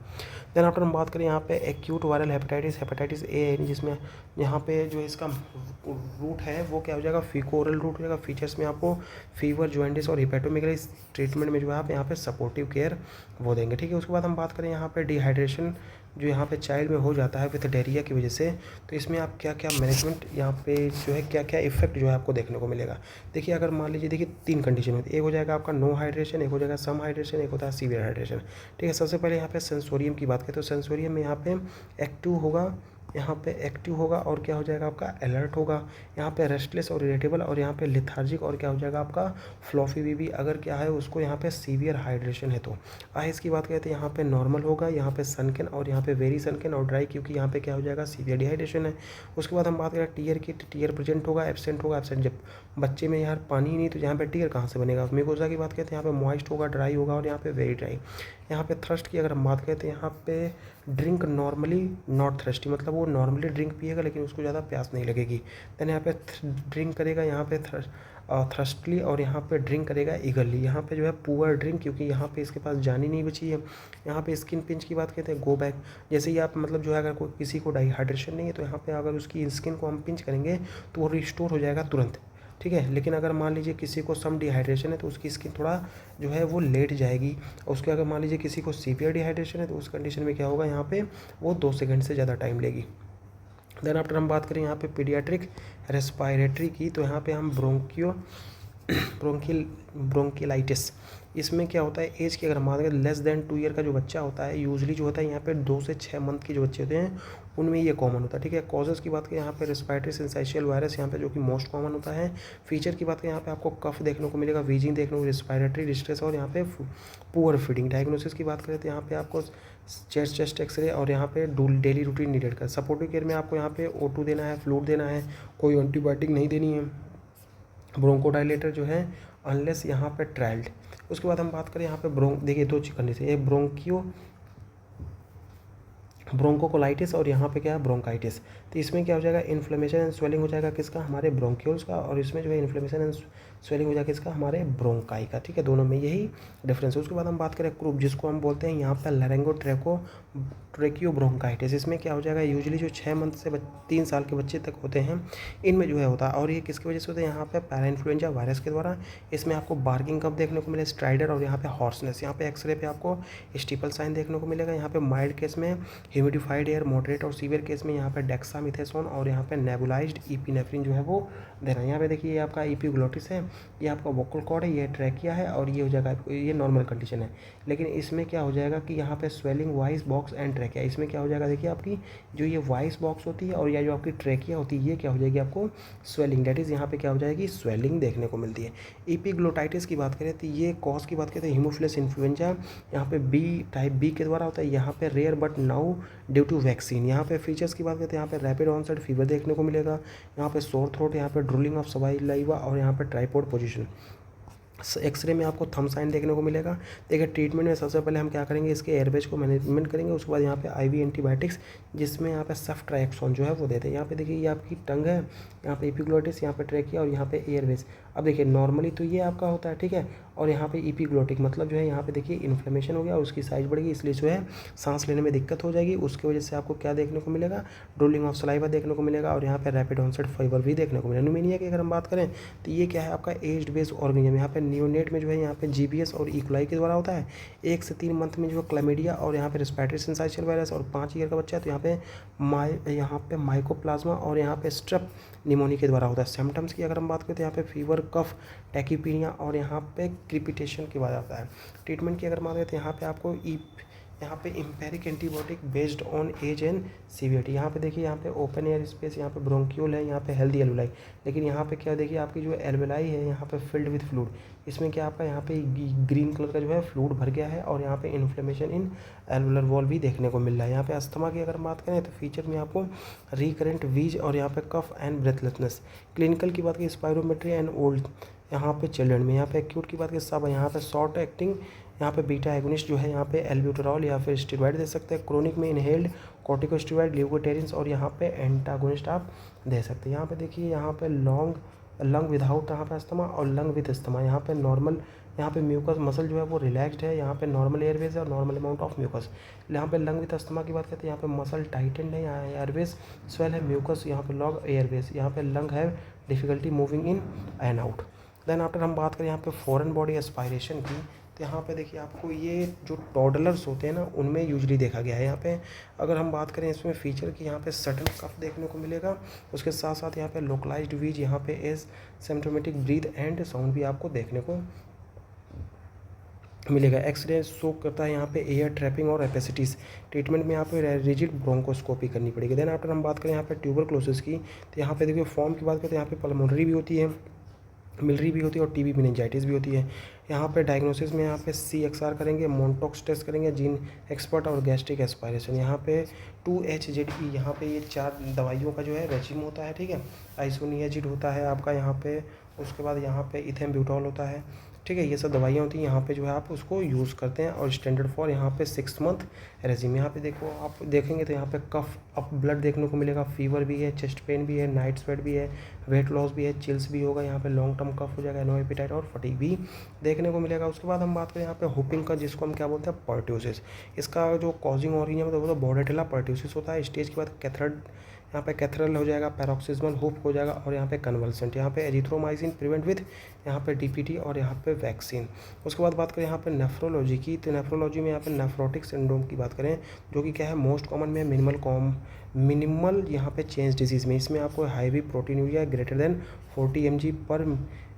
देन आफ्टर हम बात करें यहाँ पे एक्यूट वायरल हेपेटाइटिस ए है, जिसमें यहाँ पे जो इसका रूट है वो क्या हो जाएगा, फीकोरल रूट हो जाएगा। फीचर्स में आपको फीवर, जॉइंटिस और हिपेटोमेगली, ट्रीटमेंट में जो है आप यहाँ पे सपोर्टिव केयर वो देंगे, ठीक है। उसके बाद हम बात करें यहाँ पे डिहाइड्रेशन जो यहाँ पे चाइल्ड में हो जाता है विथ डायरिया की वजह से, तो इसमें आप क्या क्या मैनेजमेंट यहाँ पे जो है क्या क्या इफेक्ट जो है आपको देखने को मिलेगा। देखिए अगर मान लीजिए, देखिए 3 कंडीशन होती है, एक हो जाएगा आपका नो हाइड्रेशन, एक हो जाएगा सम हाइड्रेशन, एक होता है सीवियर हाइड्रेशन, ठीक है। सबसे पहले यहाँ पे सेंसोरियम की बात करें तो सेंसोरियम में यहाँ पे एक्टिव होगा, यहाँ पे एक्टिव होगा, और क्या हो जाएगा आपका अलर्ट होगा, यहाँ पे रेस्टलेस और इरिटेबल, और यहाँ पे लिथार्जिक, और क्या हो जाएगा आपका फ्लॉफी बीबी अगर क्या है उसको यहाँ पे सीवियर हाइड्रेशन है तो। आइस की बात करें तो यहाँ पे नॉर्मल होगा, यहाँ पे सनकेन, और यहाँ पे वेरी सनकेन और ड्राई, क्योंकि यहाँ पे क्या हो जाएगा सीवियर डिहाइड्रेशन है। उसके बाद हम बात करें टीयर की, टीयर प्रेजेंट होगा, एब्सेंट होगा। एब्सेंट जब बच्चे में यार पानी ही नहीं तो यहाँ पे टीयर कहाँ से बनेगा। म्यूकोसा की बात करें तो यहाँ पे मॉइस्ट होगा, ड्राई होगा, और यहाँ पे वेरी ड्राई। यहाँ पे थ्रस्ट की अगर हम बात करें तो यहाँ पे ड्रिंक नॉर्मली नॉट थ्रस्टी, मतलब वो नॉर्मली ड्रिंक पिएगा लेकिन उसको ज़्यादा प्यास नहीं लगेगी। देन यहाँ पे ड्रिंक करेगा यहाँ पे थ्रस्टली, और यहाँ पे ड्रिंक करेगा ईगरली। यहाँ पे जो है पुअर ड्रिंक, क्योंकि यहाँ पे इसके पास जान ही नहीं बची है। यहाँ पे स्किन पिंच की बात करते हैं, गो बैक, जैसे ही आप मतलब जो है अगर कोई किसी को डिहाइड्रेशन नहीं है तो यहाँ पे अगर उसकी स्किन को हम पिंच करेंगे तो वो रिस्टोर हो जाएगा तुरंत, ठीक है। लेकिन अगर मान लीजिए किसी को सम डिहाइड्रेशन है तो उसकी स्किन थोड़ा जो है वो लेट जाएगी। उसके अगर मान लीजिए किसी को सीवियर डिहाइड्रेशन है तो उस कंडीशन में क्या होगा, यहाँ पे वो 2 सेकंड से ज़्यादा टाइम लेगी। देन आफ्टर हम बात करें यहाँ पे पीडियाट्रिक रेस्पायरेटरी की, तो यहाँ पे हम ब्रोंकिलाइटिस, इसमें क्या होता है, एज की अगर हम बात करें लेस देन 2 ईयर का जो बच्चा होता है, यूजली जो होता है यहाँ पे 2 से 6 मंथ के जो बच्चे होते हैं उनमें ये कॉमन होता है, ठीक है। कॉजेज़ की बात करें यहाँ पे रेस्पिरेटरी सिंसाइशियल वायरस, यहाँ पे जो कि मोस्ट कॉमन होता है। फीचर की बात करें यहाँ पे आपको कफ देखने को मिलेगा, वीजिंग देखने को, रेस्पिरेटरी डिस्ट्रेस, और यहाँ पे पुअर फीडिंग। डायग्नोसिस की बात करें तो यहाँ पे आपको चेस्ट एक्सरे, और यहाँ पे डेली रूटीन नीडेड कर। सपोर्टिव केयर में आपको यहाँ पे O2 देना है, फ्लूइड देना है, कोई एंटीबायोटिक नहीं देनी है। ब्रोंकोडाइलेटर जो है अनलेस यहाँ पे ट्रायल्ड। उसके बाद हम बात करें यहाँ पे देखिए 2 कंडीशन, एक ब्रोंकोकोलाइटिस और यहाँ पे क्या है ब्रोंकाइटिस। तो इसमें क्या हो जाएगा इन्फ्लेमेशन एंड स्वेलिंग हो जाएगा किसका, हमारे ब्रोंक्यूल्स का, और इसमें जो है इन्फ्लेमेशन एंड स्वेलिंग हो जाएगा किसका, हमारे ब्रोंकाई का। ठीक है, दोनों में यही डिफरेंस है। उसके बाद हम बात करें क्रूप, जिसको हम बोलते हैं यहाँ पर लैरिंगो ट्रेकियो ब्रोंकाइटिस। इसमें क्या हो जाएगा, यूजुअली जो 6 मंथ से 3 साल के बच्चे तक होते हैं इनमें जो है होता है, और ये किसकी वजह से होता है, यहाँ पे पैरा इन्फ्लुएंजा वायरस के द्वारा। इसमें आपको बार्किंग कब देखने को मिले, स्ट्राइडर, और यहाँ पे हॉर्सनेस। यहाँ पे एक्सरे पे आपको स्टीपल साइन देखने को मिलेगा। यहाँ पे माइल्ड केस में ह्यूमिडिफाइड एयर, मॉडरेट और सीवियर केस में यहाँ पे डेक्सामिथासोन और यहाँ पे नेबुलाइज्ड ईपिनेफ्रिन जो है वो देना है। यहाँ पे देखिए ये आपका एपिग्लोटिस है, ये आपका वोकल कॉर्ड है, ये ट्रैकिया है, और ये हो जाएगा ये नॉर्मल कंडीशन है। लेकिन इसमें क्या हो जाएगा कि यहाँ पे swelling voice box and trachea, इसमें क्या हो जाएगा, देखिए आपकी जो ये वॉइस बॉक्स होती है और या जो आपकी ट्रैकिया होती है, ये क्या हो जाएगी आपको स्वेलिंग, डेट इज़ यहाँ पे क्या हो जाएगी स्वेलिंग देखने को मिलती है। एपिग्लोटाइटिस की बात करें तो ये कॉज की बात करें तो हीमोफिलस इन्फ्लुएंजा यहाँ पे बी टाइप बी के द्वारा होता है। यहाँ पे rare but now due to vaccine. यहाँ पे फीचर्स की बात करते हैं, यहाँ पे रैपिड ऑनसेट फीवर देखने को मिलेगा, यहाँ पे सोर थ्रोट, यहाँ पे ड्रूलिंग ऑफ सवाइलाइवा, और यहाँ पे ट्राइपॉड पोजीशन। एक्सरे में आपको थंब साइन देखने को मिलेगा। देखिए ट्रीटमेंट में सबसे पहले हम क्या करेंगे, इसके एयरवेज को मैनेजमेंट करेंगे। उसके बाद यहाँ पे आईवी एंटीबायोटिक्स, जिसमें यहाँ पे सेफ्ट्राइक्सोन जो है वो देते हैं। यहाँ पे देखिए ये आपकी टंग है, यहाँ पे एपिग्लोटिस, यहाँ पे ट्रैकिया और यहाँ पे एयरवेज। अब देखिए नॉर्मली तो ये आपका होता है, ठीक है, और यहाँ पे एपिग्लोटिक मतलब जो है यहाँ पे देखिए इन्फ्लेमेशन हो गया और उसकी साइज बढ़ गई, इसलिए जो है सांस लेने में दिक्कत हो जाएगी। उसकी वजह से आपको क्या देखने को मिलेगा, ड्रोलिंग ऑफ सलाइवा देखने को मिलेगा, और यहाँ पे रैपिड ऑनसेट फीवर भी देखने को मिलेगा। न्यूमोनिया की अगर हम बात करें तो ये क्या है आपका एज बेस्ड ऑर्गेनिज्म। यहाँ पे नियोनेट में जो है यहाँ पे जीबीएस और इकोलाई के द्वारा होता है। 1 से 3 मंथ में जो है क्लैमिडिया और यहाँ पे रेस्पिरेटरी सिंसाइशियल वायरस, और 5 ईयर का बच्चा है तो यहाँ पे माइकोप्लाज्मा और यहाँ पे स्ट्रेप निमोनिया के द्वारा होता है। सिम्टम्स की अगर हम बात करें तो यहाँ पे फीवर, कफ, टैकीपीनिया और यहाँ पे क्रिपिटेशन के बाद आता है। ट्रीटमेंट की अगर बात करें तो यहाँ पे आपको यहाँ पे empiric antibiotic based on age and severity. यहाँ पे देखिए यहाँ पे ओपन एयर स्पेस, यहाँ पे ब्रोंक्यूल है, यहाँ पे हेल्दी एल्वुलाई। लेकिन यहाँ पे क्या देखिए आपकी जो एल्वुलाई है यहाँ पे फिल्ड विद फ्लूड, इसमें क्या आपका यहाँ पे ग्रीन कलर का जो है फ्लूड भर गया है, और यहाँ पे इन्फ्लेमेशन इन एल्वुलर वॉल भी देखने को मिल रहा है। यहाँ पे अस्थमा की अगर बात करें तो फीचर में आपको रिकरेंट वीज और यहाँ पे कफ एंड ब्रेथलेसनेस। क्लिनिकल की बात करें स्पायरोमेट्री एंड ओल्ड यहाँ पे चिल्ड्रन में। यहाँ पे एक्यूट की बात करें सब यहाँ पे शॉर्ट एक्टिंग यहाँ पे बीटा एगोनिस्ट जो है यहाँ पे एल्ब्यूटेरॉल या फिर स्टेरॉइड दे सकते हैं। क्रोनिक में इनहेल्ड कॉर्टिकोस्टेरॉइड, ल्यूकोटेरिन्स और यहाँ पे एंटागोनिस्ट आप दे सकते हैं। यहाँ पे देखिए यहाँ पे लंग विदाउट यहाँ पे अस्थमा और लंग विद अस्थमा। यहाँ पे नॉर्मल यहाँ पे म्यूकस मसल जो है वो रिलैक्स्ड है, यहाँ पे नॉर्मल एयरवेज है और नॉर्मल अमाउंट ऑफ म्यूकस। यहाँ पे लंग विद अस्थमा की बात करते हैं, यहाँ पे मसल टाइटेंड है, यहाँ एयरवेज स्वेल है, म्यूकस यहाँ पे लॉग एयरवेज, यहाँ पे लंग है difficulty moving in and out. Then after हम बात करें यहाँ पे फॉरेन बॉडी एस्पायरेशन की, तो यहाँ पे देखिए आपको ये जो टॉडलर्स होते हैं ना उनमें यूजली देखा गया है। यहाँ पे अगर हम बात करें इसमें फीचर की, यहाँ पे सडन कफ देखने को मिलेगा, उसके साथ साथ यहाँ पे लोकलाइज्ड वीज, यहाँ पे as symptomatic breath and sound भी आपको देखने को मिलेगा। एक्सरे शो करता है यहाँ पे एयर ट्रैपिंग और एपेसिटीज़। ट्रीटमेंट में यहाँ पे रिजिड ब्रोंकोस्कोपी करनी पड़ेगी। देन आफ्टर हम बात करें यहाँ पे ट्यूबरक्लोसिस की, तो यहाँ पे देखिए फॉर्म की बात करते हैं, यहाँ पे पल्मोनरी भी होती है, मिलरी भी होती है और टीबी मेनिंजाइटिस भी होती है। यहाँ पे डायग्नोसिस में यहाँ पे CXR करेंगे, मोन्टॉक्स टेस्ट करेंगे, जीन एक्सपर्ट और गैस्ट्रिक एस्पायरेशन। यहाँ पे 2HZE यहाँ पे ये 4 दवाइयों का जो है रेजिम होता है, ठीक है। आइसोनियाजिड होता है आपका यहाँ पे, उसके बाद यहाँ पे इथेम्ब्यूटॉल होता है, ठीक है। ये सब दवाइयाँ होती हैं यहाँ पे जो है आप उसको यूज़ करते हैं। और स्टैंडर्ड फॉर यहाँ पे 6 मंथ रेजिम। यहाँ पे देखो आप देखेंगे तो यहाँ पे कफ अप ब्लड देखने को मिलेगा, फीवर भी है, चेस्ट पेन भी है, नाइट स्वेट भी है, वेट लॉस भी है, चिल्स भी होगा, यहाँ पे लॉन्ग टर्म कफ हो जाएगा, नो एपेटाइट और फटीग भी देखने को मिलेगा। उसके बाद हम बात करें यहाँ पे हुपिंग का, जिसको हम क्या बोलते हैं पर्ट्यूसिस। इसका जो कॉजिंग ऑर्गन है वो तो बॉर्डेटेला पर्ट्यूसिस होता है। स्टेज के बाद कैथरेड यहाँ पे कैथरल हो जाएगा, पैरोक्सिस्मल हुप हो जाएगा और यहाँ पे कन्वल्सेंट। यहाँ पे एजिथ्रोमाइसिन प्रिवेंट विथ यहाँ पे DPT और यहाँ पे वैक्सीन। उसके बाद बात करें यहाँ पे नेफ्रोलॉजी की, तो नेफ्रोलॉजी में यहाँ पे नेफ्रोटिक सिंड्रोम की बात करें, जो कि क्या है मोस्ट कॉमन में मिनिमल यहाँ पे चेंज डिजीज़ में। इसमें आपको heavy proteinuria greater than 40 mg पर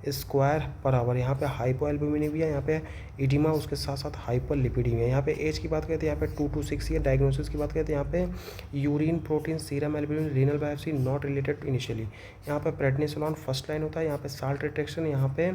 स्क्वायर पर आवर, यहाँ पे हाइपोएल्बुमिनिमिया, यहाँ पे इडिमा, उसके साथ साथ हाइपर लिपिडीमिया। यहाँ पे एज की बात करते हैं, यहाँ पे 2 to 6 ईयर। डायग्नोसिस की बात करते हैं, यहाँ पे urine protein, serum albumin, renal biopsy not related initially. यहाँ पे प्रेडनिसोलोन फर्स्ट लाइन होता है। यहाँ पे साल्ट रिटेक्शन, यहाँ पे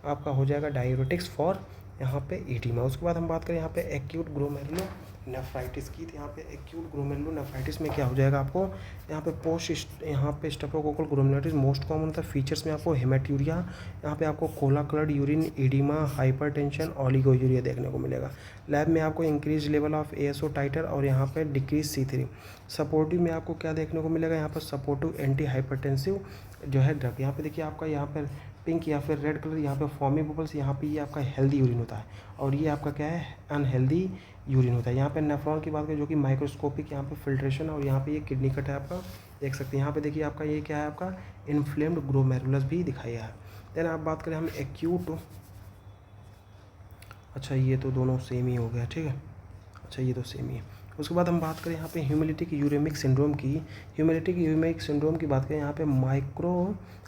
आपका हो जाएगा डायूरेटिक्स फॉर यहाँ पे ईडिमा। उसके बाद हम बात करें यहाँ पे एक्यूट ग्लोमेरुलो नेफ्राइटिस की, तो यहाँ पे एक्यूट ग्लोमेरुलो नेफ्राइटिस में क्या हो जाएगा आपको, यहाँ पे स्टेफोकोकल ग्लोमेरुलाइटिस मोस्ट कॉमन होता है। फीचर्स में आपको हेमेट्यूरिया, यहाँ पे आपको Cola coloured urine, oedema, hypertension, oliguria देखने को मिलेगा। लैब में आपको इंक्रीज लेवल ऑफ एएसओ टाइटर और यहाँ पे डिक्रीज C3। सपोर्टिव में आपको क्या देखने को मिलेगा, यहाँ पर सपोर्टिव एंटी हाइपरटेंसिव जो है ड्रग। यहाँ पे देखिए आपका यहाँ पर पिंक या फिर रेड कलर, यहाँ पे फॉर्मी बबल्स, यहाँ पे ये आपका हेल्दी यूरिन होता है और ये आपका क्या है, अनहेल्दी यूरिन होता है। यहाँ पे नेफ्रॉन की बात करें जो कि माइक्रोस्कोपिक यहाँ पे फिल्ट्रेशन, और यहाँ पे ये किडनी कट है आपका, देख सकते हैं। यहाँ पे देखिए आपका ये क्या है, आपका इन्फ्लेम्ड ग्लोमेरुलस भी दिखाया है। देन आप बात करें हम एक्यूट, अच्छा ये तो दोनों सेम ही हो गया, ठीक है, अच्छा ये तो सेम ही है। उसके बाद हम बात करें यहाँ पे ह्यूमिलिटिक यूरेमिक सिंड्रोम की। ह्यूमिलिटिक यूरेमिक सिंड्रोम की बात करें यहाँ पे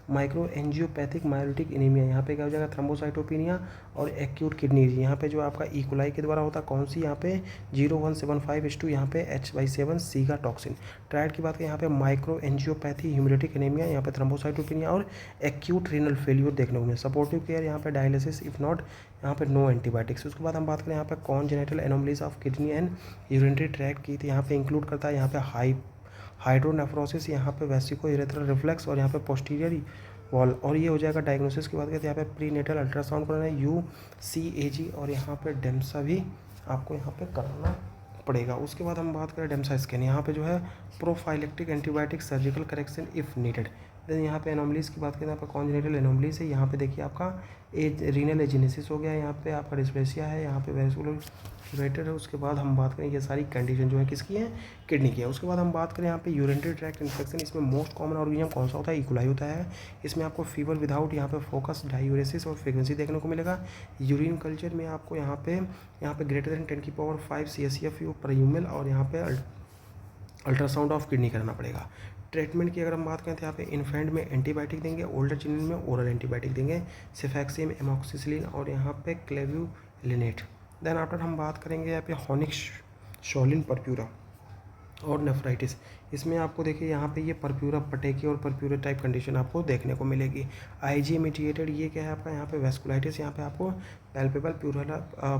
माइक्रो एंजियोपैथिक मायोलिटिक एनीमिया, यहाँ पे क्या हो जाएगा, थ्रोम्बोसाइटोपिनिया और एक्यूट किडनी डिजीज। यहाँ पे जो आपका इकोलाई के द्वारा होता है, कौन सी, यहाँ पे 0175/2, यहाँ पे H/7 का टॉक्सिन। ट्रायड की बात करें यहाँ पे माइक्रो एंजियोपैथी, ह्यूमिलिटिक एनीमिया, यहाँ पे थ्रोम्बोसाइटोपिनिया और एक्यूट रीनल फेल्यूर देखने को मिले। सपोर्टिव केयर यहाँ पे डायलिसिस इफ नॉट, यहाँ पे नो एंटीबायोटिक्स। उसके बाद हम बात करें यहाँ पे congenital anomalies of kidney and urinary tract की, तो यहाँ पे इंक्लूड करता है यहाँ पे हाइड्रोनेफ्रोसिस, यहाँ पे वेसिको यूरेथ्रल रिफ्लेक्स और यहाँ पे पोस्टीरियर वॉल। और ये हो जाएगा डायग्नोसिस की बात करें तो यहाँ पे प्रीनेटल अल्ट्रासाउंड कराना है, UCAG, और यहाँ पे डेम्सा भी आपको यहाँ पे कराना पड़ेगा। उसके बाद हम बात करें डेम्सा स्कैन, यहाँ पे जो है prophylactic antibiotic surgical correction if needed. Then यहाँ पे एनोमलीज की बात करें, यहाँ पे कॉन्जेनिटल एनोमलीज है, यहाँ पे देखिए आपका रीनल एजेनेसिस हो गया, यहाँ पे आपका डिस्प्लेसिया है, यहाँ पे वेस्कुलर वेटर है। उसके बाद हम बात करें ये सारी कंडीशन जो है किसकी है, किडनी की है। उसके बाद हम बात करें यहाँ पे यूरिनरी ट्रैक्ट इन्फेक्शन, इसमें मोस्ट कॉमन ऑर्गेनिज्म कौन सा होता है, इकोलाई होता है। इसमें आपको फीवर विदाउट यहाँ पे फोकस, डायूरेसिस और फ्रीक्वेंसी देखने को मिलेगा। यूरिन कल्चर में आपको यहाँ पे ग्रेटर देन 10⁵ CSF पर यूएमएल और यहाँ पे अल्ट्रासाउंड ऑफ किडनी करना पड़ेगा। ट्रीटमेंट की अगर हम बात करें तो यहाँ पे इन्फेंट में एंटीबायोटिक देंगे, ओल्डर चिल्ड्रन में ओरल एंटीबायोटिक देंगे, सेफैक्सिम, एमॉक्सिसिलिन और यहाँ पे क्लेव्युलिनेट। देन आफ्टर हम बात करेंगे यहाँ पे हॉनिक शॉलिन परप्यूरा और नेफ्राइटिस। इसमें आपको देखिए यहाँ पे ये परप्यूरा पटेकी और परप्यूरा टाइप कंडीशन आपको देखने को मिलेगी। IG मीडिएटेड ये क्या है आपका, यहाँ पे वेस्कुलाइटिस, यहाँ पे आपको पैल्पेबल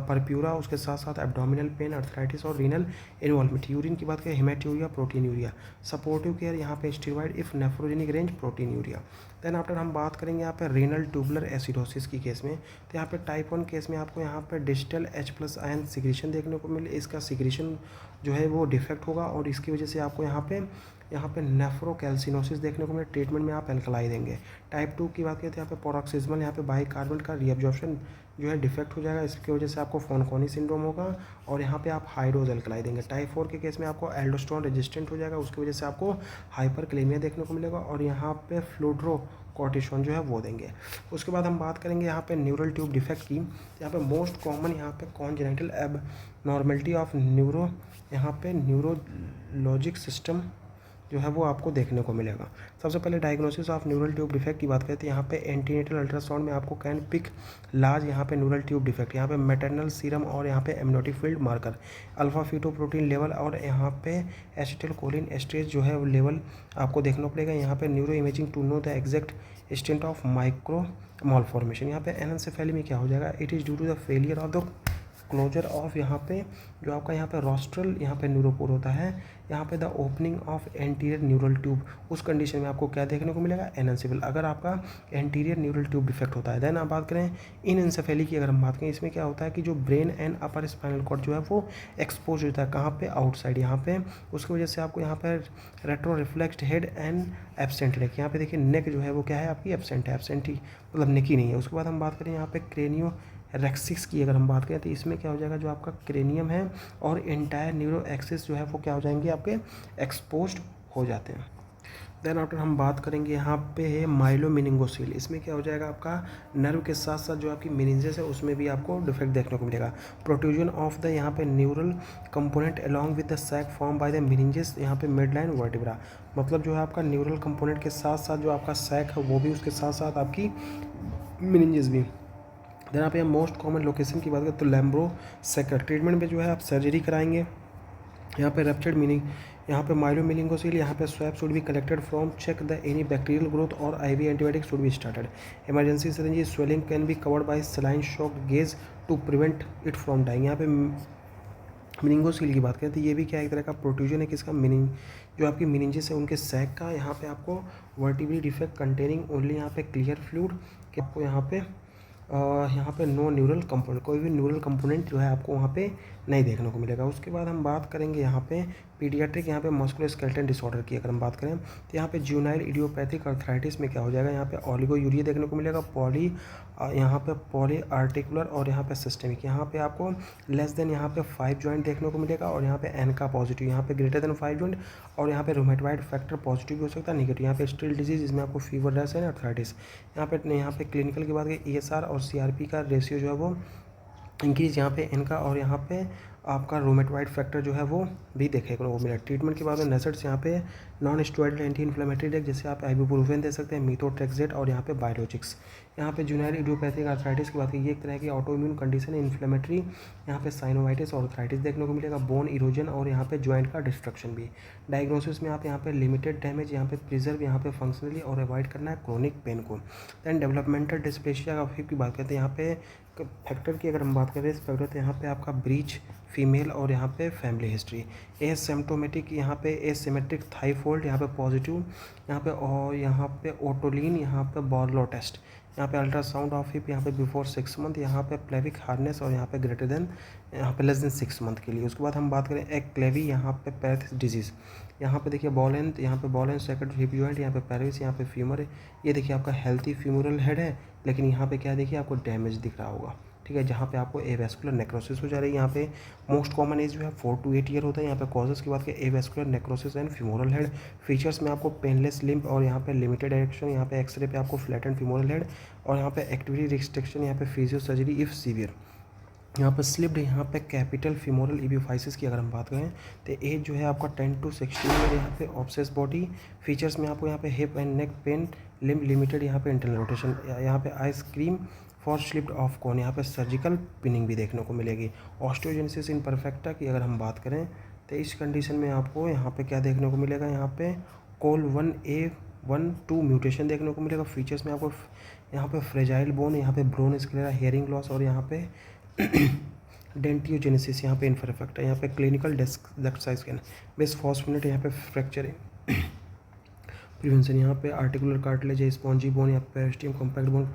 परप्यूरा, उसके साथ साथ एब्डोमिनल पेन, अर्थराइटिस और रीनल इन्वॉल्वमेंट। यूरिन की बात करें haematuria, proteinuria. Supportive care यहाँ पे steroid if nephrogenic range, proteinuria. Then after हम बात करेंगे यहाँ पे रीनल ट्यूबुलर एसिडोसिस की केस में, तो यहाँ पे टाइप 1 केस में आपको यहाँ पे डिजिटल H+ आयन सिक्रीशन देखने को मिले। इसका सिक्रीशन जो है वो डिफेक्ट होगा और इसकी वजह से आपको यहाँ पे नेफ्रोकैल्सिनोसिस देखने को मिले। ट्रीटमेंट में आप एल्कलाई देंगे। टाइप 2 की बात करें तो यहाँ पे पॉरोक्सिज्मल, यहाँ पे बाइकार्बोनेट का रीअब्जॉर्प्शन जो है डिफेक्ट हो जाएगा, इसकी वजह से आपको फोनकोनी सिंड्रोम होगा और यहाँ पे आप हाई डोज एल्कलाई देंगे। टाइप 4 के केस में आपको एल्डोस्टेरोन रेजिस्टेंट हो जाएगा, उसकी वजह से आपको हाइपरकलेमिया देखने को मिलेगा और यहाँ पे फ्लूड्रोकॉर्टिसोन जो है वो देंगे। उसके बाद हम बात करेंगे यहाँ पे न्यूरल ट्यूब डिफेक्ट की। यहाँ पे मोस्ट कॉमन यहाँ पे congenital abnormality of neurologic system जो है वो आपको देखने को मिलेगा। सबसे पहले diagnosis of neural tube defect की बात करते हैं। यहाँ पे एंटीनेटल अल्ट्रासाउंड में आपको कैन पिक लार्ज यहाँ पे न्यूरल ट्यूब डिफेक्ट, यहाँ पे मैटरनल सीरम और यहाँ पे amniotic field marker, alpha fetoprotein level और यहाँ पे एसिटिलकोलिन एस्ट्रेज जो है वो लेवल आपको देखना पड़ेगा। यहाँ पे neuro imaging to know the exact extent of micro malformation. यहाँ पे एनेंसेफेली में क्या हो जाएगा, it is due to the failure of the closure of यहाँ पे जो आपका यहाँ पे रोस्ट्रल यहाँ पे न्यूरोपोर होता है, यहाँ पे the opening of anterior neural tube, उस कंडीशन में आपको क्या देखने को मिलेगा, एनएनसेफेल, अगर आपका एंटीरियर न्यूरल ट्यूब डिफेक्ट होता है। देन आप बात करें इनएंसेफेली की, अगर हम बात करें इसमें क्या होता है कि जो brain and upper spinal cord जो है वो एक्सपोज होता है, कहाँ पे, आउटसाइड यहाँ पे, उसकी वजह से आपको यहाँ पर रेट्रो रिफ्लेक्स्ड हेड एंड एब्सेंट नेक, यहाँ पे देखिए नेक जो है वो क्या है आपकी एब्सेंट है, एब्सेंट ही मतलब नेक ही नहीं है। उसके बाद हम बात करें यहाँ पे क्रेनियो रेक्सिस की, अगर हम बात करें तो इसमें क्या हो जाएगा, जो आपका क्रेनियम है और एंटायर न्यूरो एक्सिस जो है वो क्या हो जाएंगे आपके एक्सपोज्ड हो जाते हैं। देन आफ्टर हम बात करेंगे यहाँ पे है माइलोमेनिंगोसील, इसमें क्या हो जाएगा आपका नर्व के साथ साथ जो आपकी मेनिंजेस है उसमें भी आपको डिफेक्ट देखने को मिलेगा। प्रोट्रूजन ऑफ द यहाँ पे neural component along with the sac form by the meninges, यहाँ पे मिडलाइन वर्टिब्रा, मतलब जो है आपका न्यूरल कंपोनेंट के साथ साथ जो आपका सैक है वो भी, उसके साथ साथ आपकी मेनिंजेस भी। देन यहाँ पे मोस्ट कॉमन लोकेशन की बात करें तो लैम्ब्रो सेकर, ट्रीटमेंट में जो है आप सर्जरी कराएंगे। यहाँ पे रप्चर्ड यहाँ पे माइलोमेनिंगोसील, यहाँ पे swab should be collected from check the any bacterial growth और IV antibiotic should be started. Emergency syringe swelling can be covered by saline soaked gauze to prevent it from drying. यहाँ पे मिनिंगोसील की बात करें तो ये भी क्या एक तरह का प्रोट्रूजन है किसका, मिनिंग जो आपकी मिनिंजेस है उनके सैक का। यहाँ पे आपको वर्टिब्रल डिफेक्ट कंटेनिंग ओनली यहाँ पे क्लियर फ्लूइड कि आपको यहाँ पे नो न्यूरल कंपोनेंट, कोई भी न्यूरल कंपोनेंट जो है आपको वहाँ पे नहीं देखने को मिलेगा। उसके बाद हम बात करेंगे यहाँ पे पीडियाट्रिक, यहाँ पे मस्कुलोस्केलेटल डिसऑर्डर की अगर हम बात करें तो यहाँ पे ज्यूनाइल इडियोपैथिक अर्थराइटिस में क्या हो जाएगा, यहाँ पे ऑलिगोयूरिया देखने को मिलेगा, यहाँ पे पॉली आर्टिकुलर और यहाँ पे सिस्टेमिक। यहाँ पे आपको लेस देन यहाँ पे 5 जॉइंट देखने को मिलेगा और यहाँ पे एन का पॉजिटिव, यहाँ पे ग्रेटर देन 5 जॉइंट और यहाँ पे रोमेटॉइड फैक्टर पॉजिटिव भी हो सकता है, नेगेटिव। यहाँ पे स्टिल डिजीज जिसमें आपको फीवर रैश है अर्थराइटिस। यहाँ पे क्लिनिकल की बात करें ESR और CRP का रेशियो जो है वो इंक्रीज यहाँ पे इनका, और यहाँ पे आपका रोमेटॉइड फैक्टर जो है वो भी देखने को मिला। ट्रीटमेंट के बाद में नजर्स यहाँ पे non steroidal anti inflammatory drug जैसे आप आइबुप्रोफेन दे सकते हैं, मीथोट्रेक्सेट और यहाँ पे बायोलॉजिक्स। यहाँ पे जुनियर इडियोपैथिक आर्थराइटिस की बात की, ये एक तरह की ऑटो इम्यून कंडीशन है, इन्फ्लेमेटरी यहाँ पे साइनोवाइटिस और आर्थराइटिस देखने को मिलेगा, बोन इरोजन और यहाँ पे ज्वाइंट का डिस्ट्रक्शन भी। डायग्नोसिस में आप यहाँ पे लिमिटेड डैमेज, यहाँ पे प्रिजर्व यहाँ पे फंक्शनली और अवॉइड करना है क्रोनिक पेन को। दैन डेवलपमेंटल डिस्प्लेसिया का हिप की बात करते हैं, यहाँ पे फैक्टर की अगर हम बात करें इस फैक्टर तो यहाँ पे आपका ब्रीच फीमेल और यहाँ पे फैमिली हिस्ट्री, एसिम्प्टोमेटिक यहाँ पे एसिमेट्रिक थाई फोल्ड यहाँ पे पॉजिटिव, यहाँ पे और यहाँ पे ओटोलिन, यहाँ पे बॉर्लो टेस्ट, यहाँ पे अल्ट्रासाउंड ऑफ हिप यहाँ पे बिफोर 6 मंथ, यहाँ पे प्लेविक हार्डनेस और यहाँ पे ग्रेटर देन यहाँ पे लेस देन 6 मंथ के लिए। उसके बाद हम बात करें एक क्लेवी, यहाँ पे पैथ डिजीज़, यहाँ पे देखिए बॉल एंड, यहाँ पे ball and second hip joint, यहाँ पे पैरिस, यहाँ पे फीमर है। ये देखिए आपका हेल्थी फ्यूमरल हेड है, लेकिन यहाँ पे क्या देखिए आपको डैमेज दिख रहा होगा, ठीक है, जहाँ पे आपको एवेस्कुलर नेक्रोसिस हो जा रही है। यहाँ पे मोस्ट कॉमन एज जो है 4 to 8 ईयर होता है। यहाँ पे कॉजेस की बात करें avascular necrosis and femoral head. Features में आपको पेनलेस लिम्ब और यहाँ पे लिमिटेड डायरेक्शन, यहाँ पे एक्सरे पे आपको फ्लैटेंड फ्यूमरल हेड और यहाँ पे एक्टिविटी रिस्ट्रिक्शन, यहाँ पे फिजियो सर्जरी इफ सीवियर। यहाँ पर स्लिप्ड, यहाँ पे कैपिटल फीमोरल इबिफाइसिस की अगर हम बात करें तो एज जो है आपका 10 to 16 ईयर। यहाँ पे ऑब्सेस बॉडी फीचर्स में आपको यहाँ पे hip and neck pain, limb limited, यहाँ पे इंटरनल रोटेशन, यहाँ पे ice cream for slipped of cone, यहाँ पे सर्जिकल पिनिंग भी देखने को मिलेगी। ऑस्टियोजेनेसिस इम्परफेक्टा की अगर हम बात करें तो इस कंडीशन में आपको यहाँ पे क्या देखने को मिलेगा, यहाँ पे COL1A1-2 म्यूटेशन देखने को मिलेगा। फीचर्स में आपको यहाँ पे फ्रेजाइल बोन, यहाँ पे ब्रोन स्क्लेरा, हेयरिंग लॉस और यहाँ पे डेंटियोजेनेसिस, यहाँ पे इम्परफेक्ट है। यहाँ पे clinical duct size scan, base phosphonate, यहाँ पे फ्रैक्चर प्रिवेंशन, यहाँ पे आर्टिकुलर कार्टिलेज, स्पॉन्जी बोन, यहाँ पे पेरिस्टियम कॉम्पैक्ट बोन,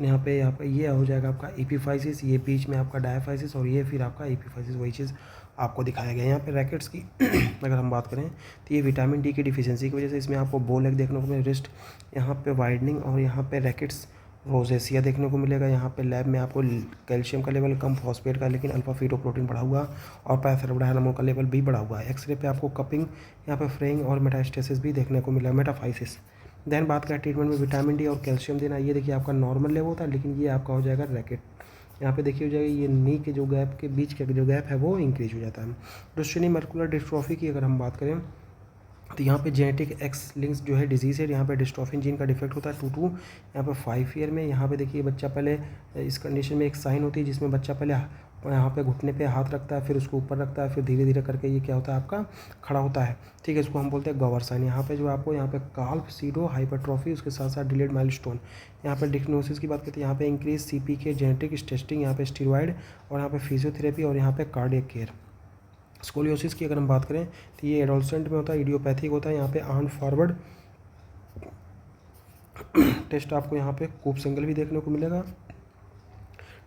यहाँ पे ये हो जाएगा आपका एपिफाइसिस, ये बीच में आपका डायफाइसिस और ये फिर आपका एपिफाइसिस, वही चीज़ आपको दिखाया गया। यहाँ पे रैकेट्स की अगर हम बात करें तो ये विटामिन डी की डिफिशियंसी की वजह से इसमें आपको बो लेग देखने को मिलेगा, रिस्ट यहाँ पे वाइडनिंग और यहाँ पे रैकेट्स रोजेसिया देखने को मिलेगा। यहाँ पे लैब में आपको कैल्शियम का लेवल कम, फॉस्फेट का लेकिन अल्फा फीटोप्रोटीन बढ़ा हुआ और पैराथायरोइड का लेवल भी बढ़ा हुआ है। एक्सरे पे आपको कपिंग, यहाँ पे फ्रेइंग और मेटास्टेसिस भी देखने को मिला, मेटाफाइसिस। देन बात करें ट्रीटमेंट में विटामिन डी और कैल्शियम देना, ये देखिए आपका नॉर्मल लेवल होता है, लेकिन ये आपका हो जाएगा रैकेट, यहाँ पे देखिए हो जाएगा ये नी के जो गैप के बीच का जो गैप है वो इंक्रीज हो जाता है। डुचेनी मस्कुलर डिस्ट्रॉफी की अगर हम बात करें तो यहाँ पे जेनेटिक एक्स लिंक्स जो है डिजीज़ है, यहाँ पे डिस्ट्रोफिन जीन का डिफेक्ट होता है 2 to यहाँ पे 5 ईयर में। यहाँ पे देखिए बच्चा पहले इस कंडीशन में एक साइन होती है जिसमें बच्चा पहले यहाँ पे घुटने पे हाथ रखता है, फिर उसको ऊपर रखता है, फिर धीरे धीरे करके ये क्या होता है आपका खड़ा होता है, ठीक है, इसको हम बोलते हैं गवर साइन। यहाँ पे जो आपको यहाँ पे काल्फ सीडो हाइपरट्रॉफी, उसके साथ साथ डिलेड माइलस्टोन। यहाँ पे डिग्नोसिस की बात करते हैं, यहाँ पे इंक्रीज CPK जेनेटिक टेस्टिंग, यहाँ पे स्टीरॉयड और यहाँ पे फिजियोथेरेपी और यहाँ पे कार्डियक केयर। स्कोलियोसिस की अगर हम बात करें तो ये एडोलसेंट में होता है, इडियोपैथिक होता है। यहाँ पे आर्म फॉरवर्ड टेस्ट आपको यहाँ पे कूप सिंगल भी देखने को मिलेगा।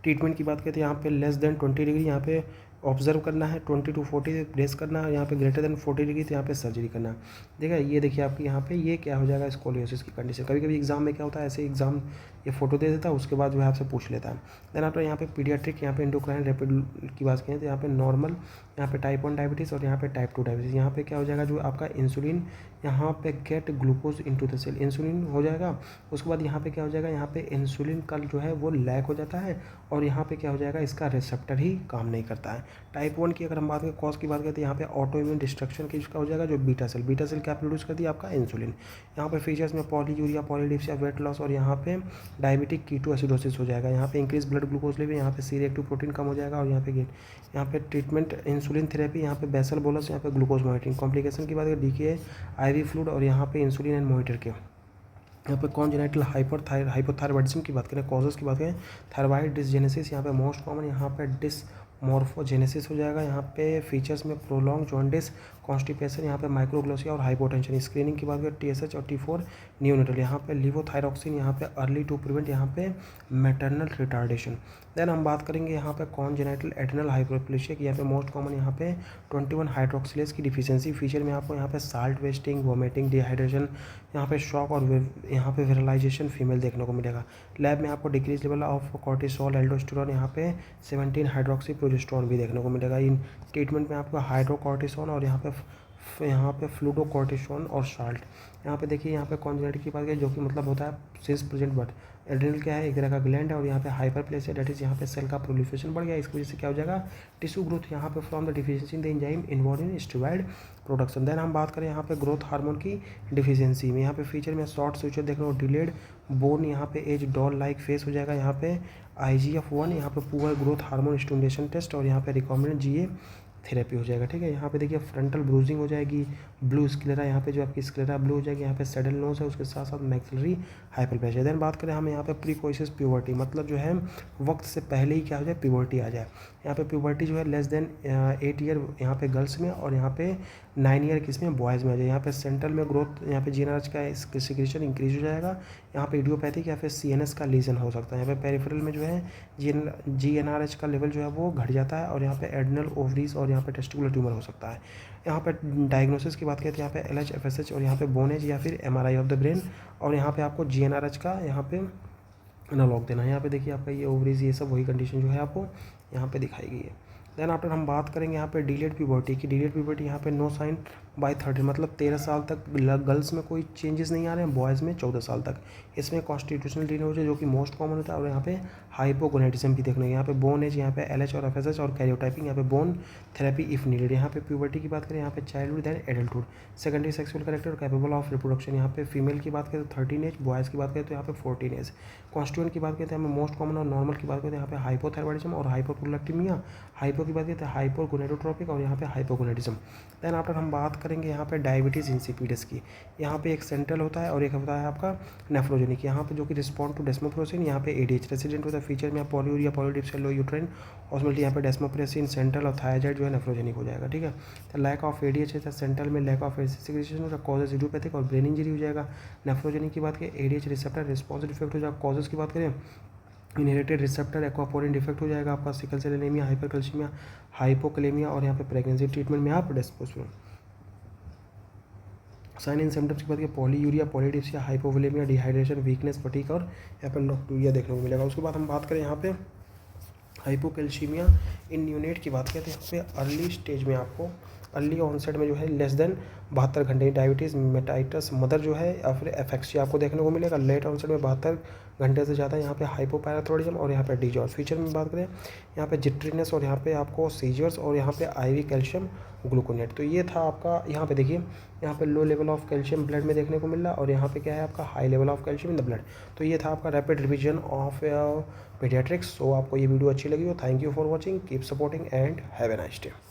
ट्रीटमेंट की बात करते हैं यहाँ पे लेस देन 20 डिग्री यहाँ पे ऑब्जर्व करना है, 20 to 40 ब्रेस करना है, यहाँ पे ग्रेटर देन 40 डिग्री तो यहाँ पे सर्जरी करना है। देखा ये देखिए आपके यहाँ पे ये क्या हो जाएगा स्कोलियोसिस की कंडीशन। कभी कभी एग्जाम में क्या होता है, ऐसे एग्जाम ये फोटो दे देता है, उसके बाद जो है आपसे पूछ लेता है। देन आफ्टर यहाँ पे पीडियाट्रिक, यहाँ पे एंडोक्राइन रैपिड की बात करें तो यहाँ पे नॉर्मल, यहाँ पे टाइप 1 डायबिटीज़ और यहाँ पे टाइप 2 डायबिटीज़। यहाँ पे क्या हो जाएगा जो आपका इंसुलिन, यहाँ पे get glucose into the cell, insulin हो जाएगा। उसके बाद यहाँ पे क्या हो जाएगा, यहाँ पे इंसुलिन का जो है वो लैक हो जाता है और यहाँ पे क्या हो जाएगा इसका रिसेप्टर ही काम नहीं करता है। टाइप 1 की अगर हम बात करें कॉज की बात करते हैं, यहाँ पे ऑटो इम्यून डिस्ट्रक्शन की इसका हो जाएगा जो बीटा सेल क्या प्रोड्यूस करती है आपका इंसुलिन। यहाँ पे फीचर्स में पॉलीयूरिया, पॉलीडिप्सिया, वेट लॉस और यहाँ पे डायबिटिक कीटो एसिडोसिस हो जाएगा। यहाँ पे इंक्रीज ब्लड ग्लूकोज लेवल, यहाँ पे सी रिएक्टिव प्रोटीन कम हो जाएगा और यहाँ पे गेन। यहाँ पे ट्रीटमेंट इंसुलिन थेरेपी, यहाँ पे बेसल बोलस, यहाँ पे ग्लूकोज मॉनिटरिंग। कॉम्प्लिकेशन की बात करें डीके, आईवी फ्लूइड और यहाँ पे इंसुलिन एंड मॉनिटर के। यहाँ पे कॉन्जेनिटल हाइपोथायरॉयडिज्म की बात करें, कॉजेस की बात करें, थायराइड डिसजेनेसिस यहाँ पे मोस्ट कॉमन, यहाँ पे डिसमॉर्फोजेनेसिस हो जाएगा। यहाँ पे फीचर्स में प्रोलॉन्ग जॉन्डिस, कॉन्स्टिपेशन, यहाँ पे माइक्रोग्लोसिया और हाइपोटेंशन। स्क्रीनिंग की बात करें टीएसएच और T4 न्यूनेटल, यहाँ पे लिवोथायरॉक्सिन, यहाँ पे अर्ली टू प्रिवेंट, यहाँ पे मैटरनल रिटार्डेशन। देन हम बात करेंगे यहाँ पे कॉन्जेनिटल एड्रेनल हाइपरप्लेशिया की, यहाँ पे मोस्ट कॉमन यहाँ पे 21 हाइड्रोक्सिलेज की डिफिशियंसी। फीचर में आपको यहाँ पे साल्ट वेस्टिंग, वोमिटिंग, डिहाइड्रेशन, यहाँ पे शॉक और यहाँ पे विरलाइजेशन फीमेल देखने को मिलेगा। लैब में आपको decrease level of cortisol, aldosterone, यहाँ पे 17 हाइड्रोक्सी प्रोजेस्टेरोन भी देखने को मिलेगा। इन ट्रीटमेंट में आपको हाइड्रोकॉर्टिसोन और यहाँ पे फ्लूडोकॉर्टिसोन और साल्ट। यहाँ पे देखिए, यहाँ पे कॉन्जेनिटल की बात करें जो कि मतलब होता है सिंस प्रेजेंट बट एड्रेनल क्या है, एक तरह का ग्लैंड है। और यहाँ पे हाइपरप्लेसिया डेट इज यहाँ पे सेल का प्रोलिफरेशन बढ़ गया, इसकी वजह से क्या हो जाएगा, टिश्यू ग्रोथ यहाँ पे from the deficiency in the enzyme involve in steroid production. Then हम बात करें यहाँ पे ग्रोथ हार्मोन की डिफिशियंसी में, यहाँ पे फीचर में शॉर्ट फ्यूचर देखने को, डिलेड बोन, यहाँ पे एज डॉल लाइक फेस हो जाएगा। यहाँ पे IGF-1, यहाँ पे poor growth hormone stimulation test और यहाँ पे रिकमेंडेड GA थेरेपी हो जाएगा। ठीक है, यहाँ पे देखिए फ्रंटल ब्रूजिंग हो जाएगी, ब्लू स्क्लेरा, यहाँ पे जो आपकी स्क्लेरा ब्लू हो जाएगी, यहाँ पे सैडल नोज है, उसके साथ साथ मैक्सिलरी हाइपरप्लेशिया। देन बात करें हम यहाँ पे प्रीकोइसिस प्यूबर्टी, मतलब जो है वक्त से पहले ही क्या हो जाए, प्यूबर्टी आ जाए। यहाँ पे प्यूबर्टी जो है लेस देन 8 ईयर यहाँ पे गर्ल्स में और यहाँ पे 9 ईयर किसमें, बॉयज़ में आ जाए। यहाँ पे सेंट्रल में ग्रोथ, यहाँ पे GnRH का सिक्रेशन इंक्रीज हो जाएगा। यहाँ पे इडियोपैथिक या फिर CNS का लीजन हो सकता है। यहाँ पे पेरिफेरल में जो है GnRH का लेवल जो है वो घट जाता है और यहाँ पे एड्रेनल, ओवरीज और यहाँ पे टेस्टिकुलर ट्यूमर हो सकता है। यहाँ पे डायग्नोसिस की बात करें तो यहाँ पे LH, FSH और यहाँ पे बोन एज या फिर MRI ऑफ द ब्रेन और यहाँ पे आपको GnRH का यहाँ पे एनालॉग देना है। यहाँ पे देखिए आपका ये ओवरीज, ये सब वही कंडीशन जो है आपको यहाँ पे दिखाई गई है। देन आफ्टर हम बात करेंगे यहाँ पे डिलेड प्यूबर्टी की। डिलेड प्यूबर्टी यहाँ पे नो साइन बाय 30, मतलब 13 साल तक गर्ल्स में कोई चेंजेस नहीं आ रहे हैं, बॉयज़ में 14 साल तक। इसमें कॉन्स्टिट्यूशनल डिनोज है जो कि मोस्ट कॉमन होता है और यहाँ पे हाइपोगोनेटिज्म भी देखने को। यहाँ पे बोन एज, यहाँ पे LH और FSH और कैरियोटाइपिंग, यहाँ पे बोन थेरेपी इफ नीडेड। यहाँ पे प्यूबर्टी की बात करें, यहाँ पे childhood then adulthood, secondary sexual character और कैपेबल ऑफ रिप्रोडक्शन। यहाँ पे फीमेल की बात करें तो 13 एज, बॉयज़ की बात करें तो यहाँ पे 14 एज। कॉन्स्टिट्यूएंट की बात करते हैं हमें मोस्ट कॉमन और नॉर्मल की बात करते हैं यहाँ पे हाइपोथायरॉयडिज्म और हाइपोप्रोलैक्टिमिया। हाइपो की बात करते हैं हाइपोगोनेडोट्रोपिक और यहाँ पे हाइपोगोनेडिज्म। देन आफ्टर हम बात करेंगे यहाँ पे डायबिटीज़ इंसिपिडस की। यहाँ पे एक सेंट्रल होता है और एक होता है आपका नेफ्रोजेनिक, यहाँ पे जो कि रिस्पॉन्ड टू डेस्मोप्रेसिन, यहाँ पे ADH रेसिडेंट होता है। फीचर में पॉलीयूरिया, पॉलीडिप्सिया, लो यूट्राइन ऑस्मोलिटी, यहाँ पे डेस्मोप्रेसिन सेंट्रल और थायराइड जो है नेफ्रोजेनिक हो जाएगा। ठीक है, तो लैक ऑफ ADH है सेंट्रल में, लैक ऑफ सिक्रेशन होगा, कॉजेज इडियोपैथिक और ब्रेन इंजरी हो जाएगा। नेफ्रोजेनिक की बात करें ADH रिसेप्टर रिस्पॉन्स डिफेक्ट हो जाएगा। कॉजेज की बात करें इनहेरिटेड रिसेप्टर एक्वापोरिन डिफेक्ट हो जाएगा आपका, सिकल सेल एनीमिया, हाइपरकैल्शियमिया, हाइपोकलेमिया और यहाँ पे प्रेगनेंसी। ट्रीटमेंट में आप डेस्पोसुरन। साइन इन सिम्टम्स की बात करें polyuria, polydipsia, hypovolemia, dehydration, weakness, fatigue और एपेंडोक्टूरिया देखने को मिलेगा। उसके बाद हम बात करें यहाँ पे हाइपोकैल्शियमिया इन न्यूनेट की बात करते हैं। यहाँ पे अर्ली स्टेज में आपको अर्ली ऑनसेट में जो है लेस देन 72 घंटे डायबिटीज़ मेटाइटस मदर जो है या फिर एफेक्सिया आपको देखने को मिलेगा। लेट ऑनसेट में 72 घंटे से ज़्यादा यहाँ पे हाइपोपैराथोरिज्म और यहाँ पे डीजॉर्ज। फीचर में बात करें यहाँ पे जिट्रीनेस और यहाँ पे आपको सीजर्स और यहाँ पे IV कैल्शियम ग्लूकोनेट। तो ये था आपका, यहाँ पे देखिए यहाँ पे low level of calcium blood में देखने को मिल रहा है और यहाँ पे क्या है आपका high level of calcium in the blood. तो ये था आपका रैपिड रिविजन ऑफ पीडियाट्रिक्स। सो आपको ये वीडियो अच्छी लगी हो, thank you for watching, keep supporting and have a nice day.